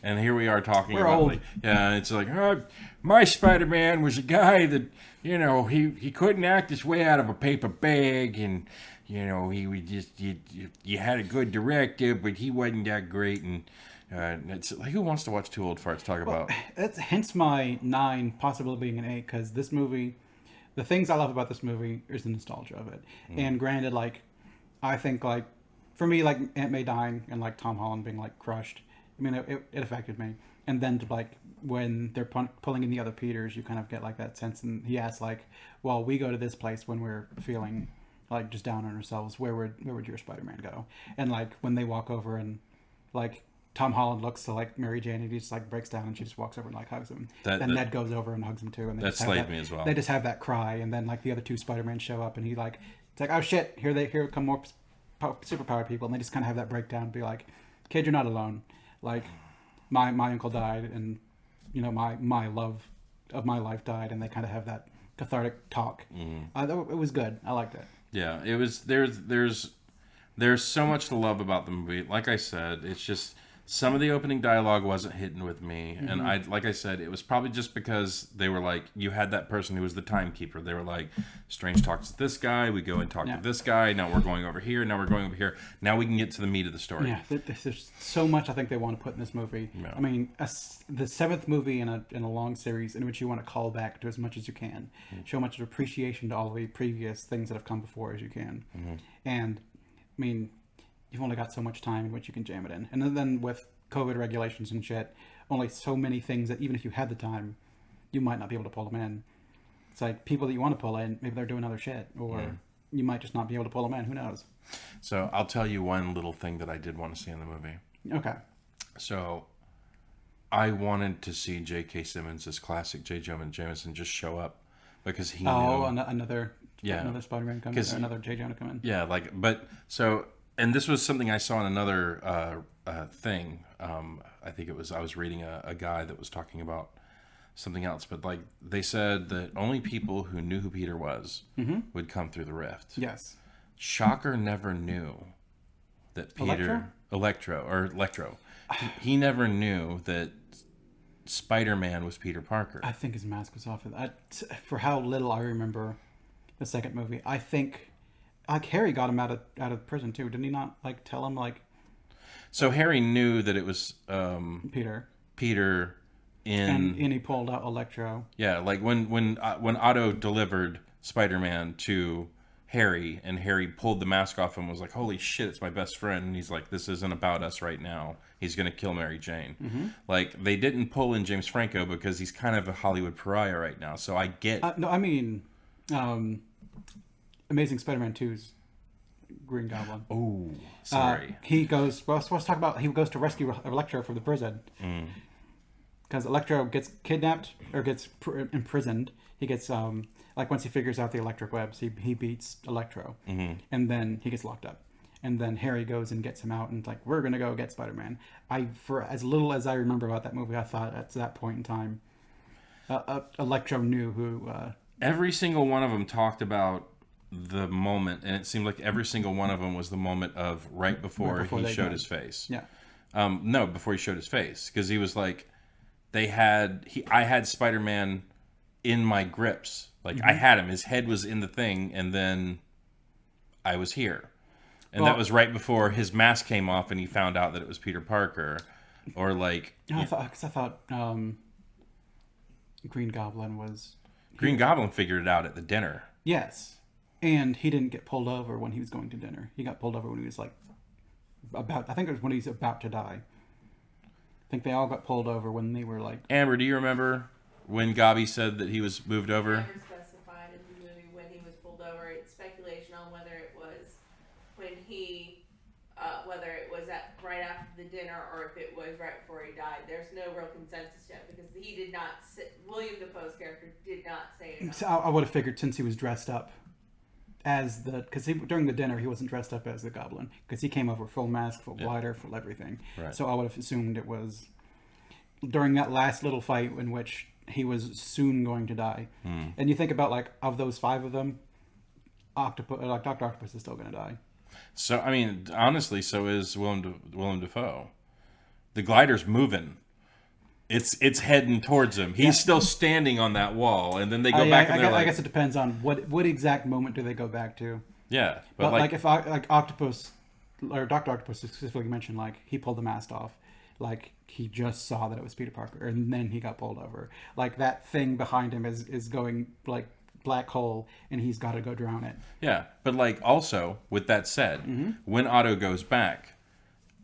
And here we are talking about, old. Like, yeah, it's like, oh, my Spider-Man was a guy that, he couldn't act his way out of a paper bag, and, he would just, you had a good director, but he wasn't that great, and it's like, who wants to watch two old farts talk about? That's hence my 9 possibly being an 8, because this movie, the things I love about this movie is the nostalgia of it. And granted, like, I think, like, for me, like, Aunt May dying and, like, Tom Holland being, like, crushed, I mean, it affected me. And then, like, when they're pulling in the other Peters, you kind of get, like, that sense. And he asks, like, well, we go to this place when we're feeling, like, just down on ourselves. Where would your Spider-Man go? And, like, when they walk over and, like, Tom Holland looks to, like, Mary Jane and he just, like, breaks down and she just walks over and, like, hugs him. Then Ned goes over and hugs him, too. And that slayed me as well. They just have that cry. And then, like, the other 2 Spider-Man show up and he, like, it's like, oh, shit, here come more superpowered people. And they just kind of have that breakdown and be like, kid, you're not alone. Like, my uncle died, and my love of my life died, and they kind of have that cathartic talk. It was good. I liked it. Yeah, it was. There's so much to love about the movie. Like I said, it's just some of the opening dialogue wasn't hitting with me, and like I said, it was probably just because they were like, you had that person who was the timekeeper. They were like, Strange talks to this guy, we go and talk to this guy. Now we're going over here. Now we're going over here. Now we can get to the meat of the story. Yeah, there's so much I think they want to put in this movie. Yeah. I mean, the 7th movie in a long series in which you want to call back to as much as you can, show much appreciation to all the previous things that have come before as you can, and I mean, you've only got so much time in which you can jam it in. And then with COVID regulations and shit, only so many things that even if you had the time, you might not be able to pull them in. It's like people that you want to pull in, maybe they're doing other shit, or you might just not be able to pull them in. Who knows? So I'll tell you one little thing that I did want to see in the movie. Okay. So I wanted to see J.K. Simmons, as classic J. Jonah Jameson, just show up because he knew. Another Spider-Man come in, or another J. Jonah come in. Yeah, and this was something I saw in another thing. I think I was reading a guy that was talking about something else, but like they said that only people who knew who Peter was would come through the rift. Yes. Shocker never knew that Peter Electro. He never knew that Spider-Man was Peter Parker. I think his mask was off. For how little I remember the second movie, I think. Like, Harry got him out of prison too, didn't he not? Like, tell him, like. So Harry knew that it was Peter, and he pulled out Electro. Yeah, like when Otto delivered Spider-Man to Harry, and Harry pulled the mask off and was like, "Holy shit, it's my best friend!" And he's like, "This isn't about us right now. He's gonna kill Mary Jane." Like, they didn't pull in James Franco because he's kind of a Hollywood pariah right now. So I get. No, I mean. Amazing Spider-Man 2's Green Goblin. Oh, sorry. He goes. Well, let's talk about. He goes to rescue Electro from the prison. because Electro gets kidnapped or gets imprisoned. He gets like once he figures out the electric webs, he beats Electro, and then he gets locked up. And then Harry goes and gets him out, and like, we're gonna go get Spider-Man. For as little as I remember about that movie, I thought at that point in time, Electro knew who. Every single one of them talked about the moment, and it seemed like every single one of them was the moment of right before he showed his face. Yeah. No, before he showed his face, because he was like, I had Spider-Man in my grips, like I had him. His head was in the thing, and then I was here, and that was right before his mask came off, and he found out that it was Peter Parker, or like. I thought Green Goblin was. Green Goblin figured it out at the dinner. Yes. And he didn't get pulled over when he was going to dinner. He got pulled over when he was like I think it was when he's about to die. I think they all got pulled over when they were like... Amber, do you remember when Gobby said that he was moved over? Never specified in the movie when he was pulled over. It's speculation on whether it was when he... whether it was right after the dinner or if it was right before he died. There's no real consensus yet because he did not... William Dafoe's character did not say it. So I would have figured since he was dressed up as because during the dinner he wasn't dressed up as the Goblin because he came over full mask, full glider, full everything. Right. So I would have assumed it was during that last little fight in which he was soon going to die. And you think about like of those 5 of them, Dr. Octopus is still going to die. So I mean, honestly, so is Willem Dafoe. The glider's moving. It's heading towards him. He's still standing on that wall, and then they go back. I guess it depends on what exact moment do they go back to. Yeah, but like if Octopus or Dr. Octopus specifically mentioned, like he pulled the mask off, like he just saw that it was Peter Parker, and then he got pulled over. Like that thing behind him is going like black hole, and he's got to go drown it. Yeah, but like also with that said, when Otto goes back.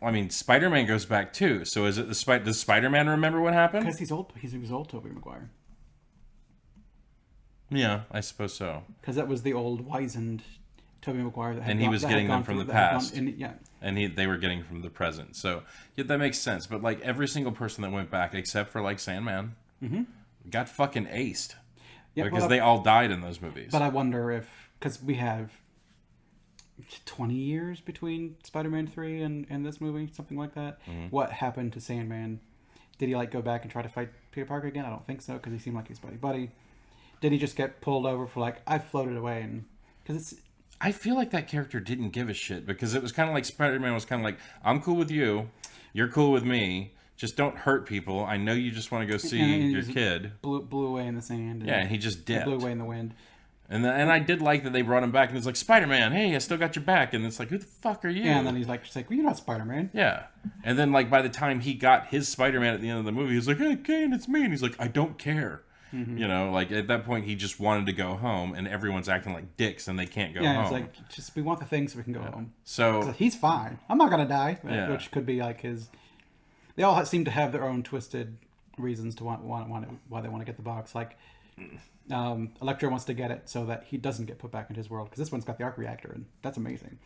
I mean, Spider-Man goes back too. So is it does Spider-Man remember what happened? Because he's old. He was old Tobey Maguire. Yeah, I suppose so. Because that was the old wizened Tobey Maguire that had and he was getting them from the past. And they were getting from the present. So yeah, that makes sense. But like every single person that went back, except for like Sandman, got fucking aced. Yeah, because they all died in those movies. But I wonder if because we have 20 years between Spider-Man 3 and this movie, something like that. What happened to Sandman? Did he like go back and try to fight Peter Parker again? I don't think so because he seemed like he's buddy. Did he just get pulled over for like I floated away? And because I feel like that character didn't give a shit because it was kind of like Spider-Man was kind of like, I'm cool with you, you're cool with me, just don't hurt people. I know you just want to go see your kid. Blew away in the sand. And he just dipped. Blew away in the wind. And I did like that they brought him back, and it's like, Spider-Man, hey, I still got your back. And it's like, who the fuck are you? Yeah, and then he's like, well, you're not Spider-Man. Yeah. And then, like, by the time he got his Spider-Man at the end of the movie, he's like, hey, Kane, it's me. And he's like, I don't care. You know, like, at that point, he just wanted to go home, and everyone's acting like dicks, and they can't go home. Yeah, it's like, we want the thing so we can go home. So he's fine. I'm not going to die. Which could be, like, his... They all seem to have their own twisted reasons to why they want to get the box. Like... Electro wants to get it so that he doesn't get put back into his world because this one's got the arc reactor and that's amazing.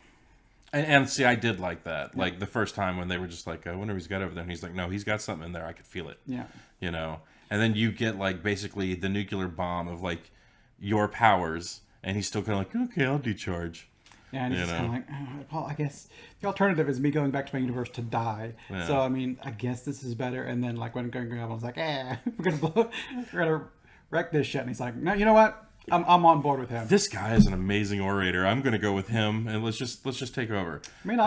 And see, I did like that. Yeah. Like the first time when they were just like, whenever he's got over there, and he's like, no, he's got something in there. I could feel it. Yeah. You know, and then you get like basically the nuclear bomb of like your powers, and he's still kind of like, okay, I'll decharge. Yeah, and he's kind of like, well, I guess the alternative is me going back to my universe to die. Yeah. So I mean, I guess this is better. And then like when Green Goblin's like, we're gonna wreck this shit, and he's like, no, you know what? I'm on board with him. This guy is an amazing orator. I'm gonna go with him, and let's just take over. I mean,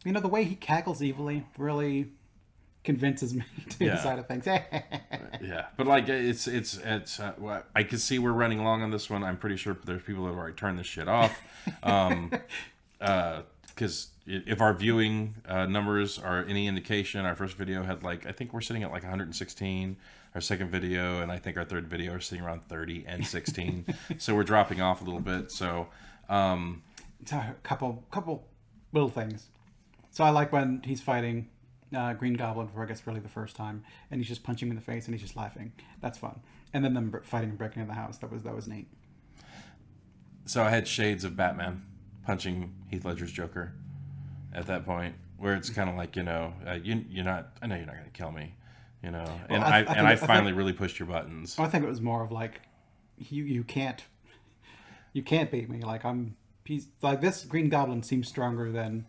you know, the way he cackles evilly really convinces me to the side of things. Yeah, but like it's I can see we're running long on this one. I'm pretty sure there's people that have already turned this shit off, because if our viewing numbers are any indication, our first video had like I think we're sitting at like 116. Our second video, and I think our third video are sitting around 30 and 16. So we're dropping off a little bit. So, a couple little things. So I like when he's fighting Green Goblin for I guess really the first time, and he's just punching him in the face, and he's just laughing. That's fun. And then them fighting and breaking into the house. That was neat. So I had shades of Batman punching Heath Ledger's Joker at that point, where it's kind of like you're not. I know you're not going to kill me. you know. Well, And I finally really pushed your buttons. I think it was more of like, you can't beat me. Like like this Green Goblin seems stronger than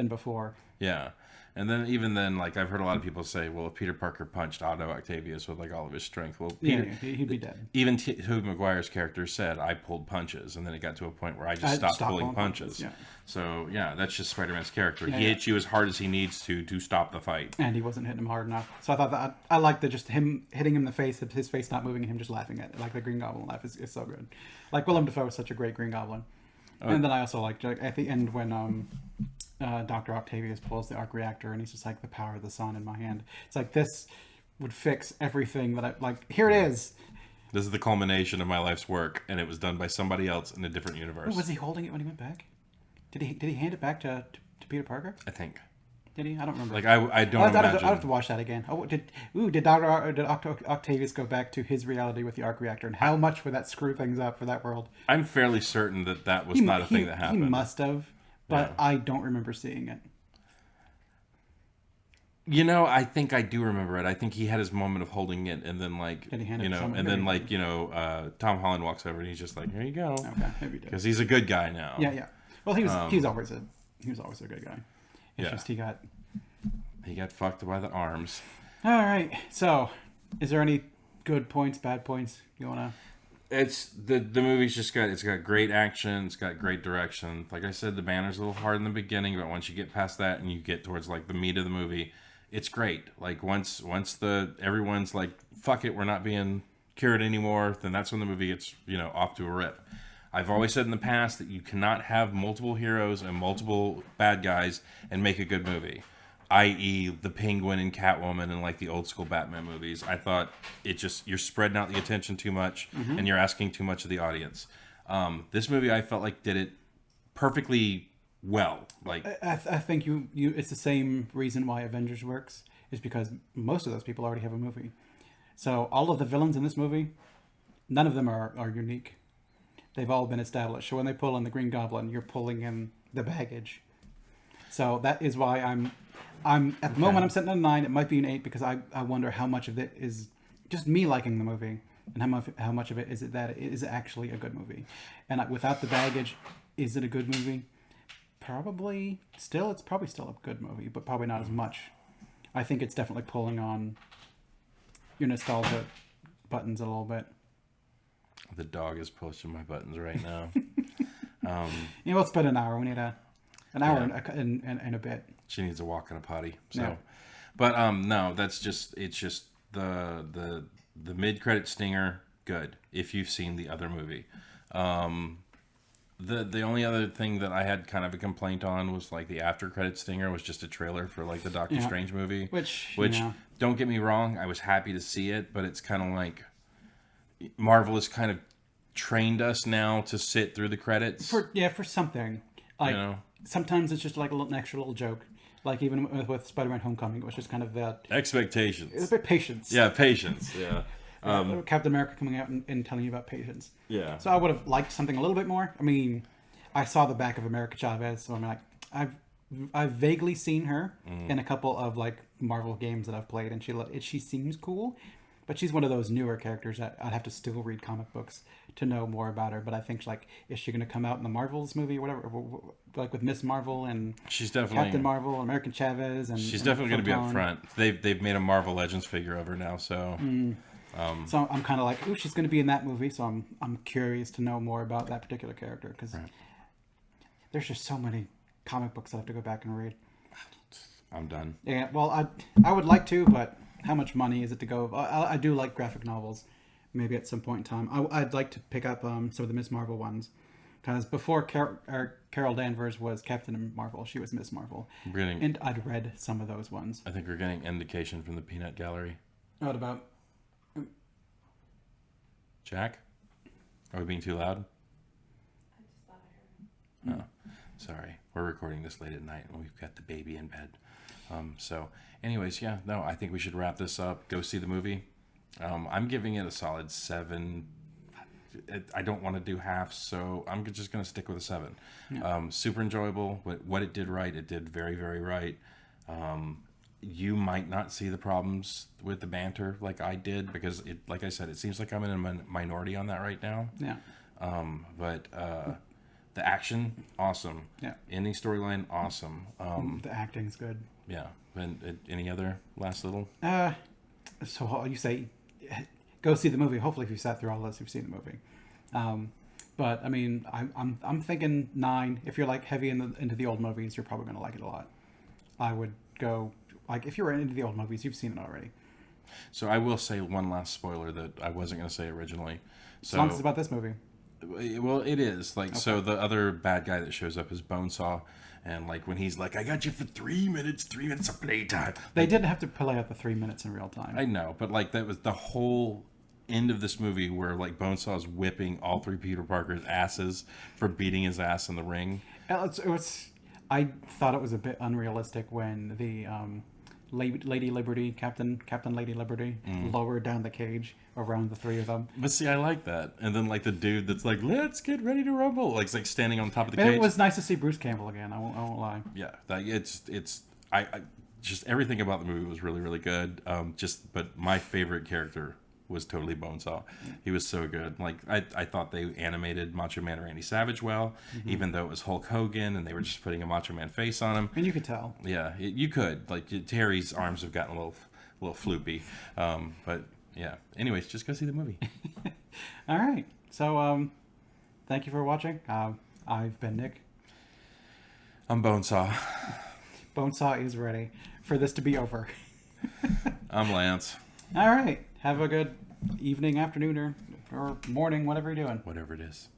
before. Yeah. And then even then, like I've heard a lot of people say, well, if Peter Parker punched Otto Octavius with like all of his strength, well, Peter, he'd be dead. Even Tobey Maguire's character said, I pulled punches, and then it got to a point where I just stopped pulling punches. Yeah. So yeah, that's just Spider-Man's character. He hits you as hard as he needs to stop the fight. And he wasn't hitting him hard enough. So I thought that I liked just him hitting him in the face, his face not moving, and him just laughing at it. Like the Green Goblin laugh is so good. Like Willem Dafoe is such a great Green Goblin. And then I also liked at the end when Dr. Octavius pulls the arc reactor and he's just like, the power of the sun in my hand. It's like, this would fix everything that I like. Here it is. This is the culmination of my life's work, and it was done by somebody else in a different universe. Oh, was he holding it when he went back? Did he hand it back to Peter Parker? I think. Did he? I don't remember. Like I don't imagine. I'll have to watch that again. Oh, did Dr. Octavius go back to his reality with the arc reactor, and how much would that screw things up for that world? I'm fairly certain that was not a thing that happened. He must have, but I don't remember seeing it. You know, I think I do remember it. I think he had his moment of holding it, and then like Tom Holland walks over and he's just like, "Here you go." Okay, maybe he did. Because he's a good guy now. Yeah. Well, he was always a good guy. It's just he got fucked by the arms. All right. So, is there any good points, bad points you wanna? It's the movie's just got great action. It's got great direction. Like I said, the banner's a little hard in the beginning, but once you get past that and you get towards like the meat of the movie, it's great. Like once everyone's like, fuck it, we're not being cured anymore, then that's when the movie gets off to a rip. I've always said in the past that you cannot have multiple heroes and multiple bad guys and make a good movie, i.e. the Penguin and Catwoman and like the old school Batman movies. I thought you're spreading out the attention too much and you're asking too much of the audience. This movie I felt like did it perfectly well. Like I think you it's the same reason why Avengers works, is because most of those people already have a movie. So all of the villains in this movie, none of them are unique. They've all been established. So when they pull in the Green Goblin, you're pulling in the baggage. So that is why I'm at the moment I'm sitting at a 9. It might be an 8 because I wonder how much of it is just me liking the movie, and how much of it is it that it is actually a good movie. And without the baggage, is it a good movie? It's probably still a good movie, but probably not as much. I think it's definitely pulling on your nostalgia buttons a little bit. The dog is pushing my buttons right now. It's been an hour. We need an hour and a bit. She needs a walk and a potty. So, yeah. But no, it's just the mid-credit stinger. Good if you've seen the other movie. The only other thing that I had kind of a complaint on was like the after-credit stinger was just a trailer for like the Doctor Strange movie. Which don't get me wrong, I was happy to see it, but it's kind of like Marvel has kind of trained us now to sit through the credits. For something. Like sometimes it's just like an extra little joke. Like even with Spider-Man: Homecoming, it was just kind of that expectations. It's a bit patience. Yeah, patience. Yeah. Captain America coming out and telling you about patience. Yeah. So I would have liked something a little bit more. I mean, I saw the back of America Chavez, so I'm like, I've vaguely seen her in a couple of like Marvel games that I've played, and she seems cool. But she's one of those newer characters that I'd have to still read comic books to know more about her. But I think, like, is she going to come out in the Marvels movie or whatever? Like with Miss Marvel and she's definitely Captain Marvel, American Chavez, and she's definitely going to be up front. They've made a Marvel Legends figure of her now, so. So I'm kind of like, ooh, she's going to be in that movie. So I'm curious to know more about that particular character because there's just so many comic books I have to go back and read. I'm done. Yeah, well, I would like to, but how much money is it to go? I do like graphic novels. Maybe at some point in time, I'd like to pick up some of the Miss Marvel ones, because before Carol Danvers was Captain Marvel, she was Miss Marvel, and I'd read some of those ones. I think we're getting indication from the Peanut Gallery. What about? Jack? Are we being too loud? I just thought I heard him. Oh, sorry. We're recording this late at night and we've got the baby in bed. So anyways, I think we should wrap this up. Go see the movie. I'm giving it a solid 7. I don't want to do half, so I'm just going to stick with a 7. Yeah. Super enjoyable. What it did right, it did very, very right. you might not see the problems with the banter like I did, because it, like I said, it seems like I'm in a minority on that right now. Yeah. But the action, awesome. Yeah. Ending storyline, awesome. The acting's good. Yeah. And any other last little? So you say, go see the movie. Hopefully, if you sat through all this, you've seen the movie. But I mean, I'm thinking 9. If you're like heavy into the old movies, you're probably gonna like it a lot. I would go like if you're into the old movies, you've seen it already. So I will say one last spoiler that I wasn't going to say originally. So, as long as it's about this movie. Well, it is like, okay. So the other bad guy that shows up is Bonesaw, and like when he's like, "I got you for 3 minutes of playtime." They didn't have to play out the 3 minutes in real time. I know, but like that was the whole end of this movie where like Bonesaw's whipping all 3 Peter Parker's asses for beating his ass in the ring. I thought it was a bit unrealistic when the Lady Liberty, Captain Lady Liberty, lowered down the cage around the 3 of them. But see, I like that. And then like the dude that's like, "Let's get ready to rumble," like standing on top of the cage. It was nice to see Bruce Campbell again. I won't lie. Yeah, I just everything about the movie was really, really good. But my favorite character was totally Bonesaw. He was so good. Like I thought they animated Macho Man Randy Savage well, even though it was Hulk Hogan and they were just putting a Macho Man face on him. And you could tell. Yeah, you could. Like Terry's arms have gotten a little floopy. But yeah. Anyways, just go see the movie. All right. So thank you for watching. I've been Nick. I'm Bonesaw. Bonesaw is ready for this to be over. I'm Lance. All right. Have a good evening, afternoon, or morning, whatever you're doing. Whatever it is.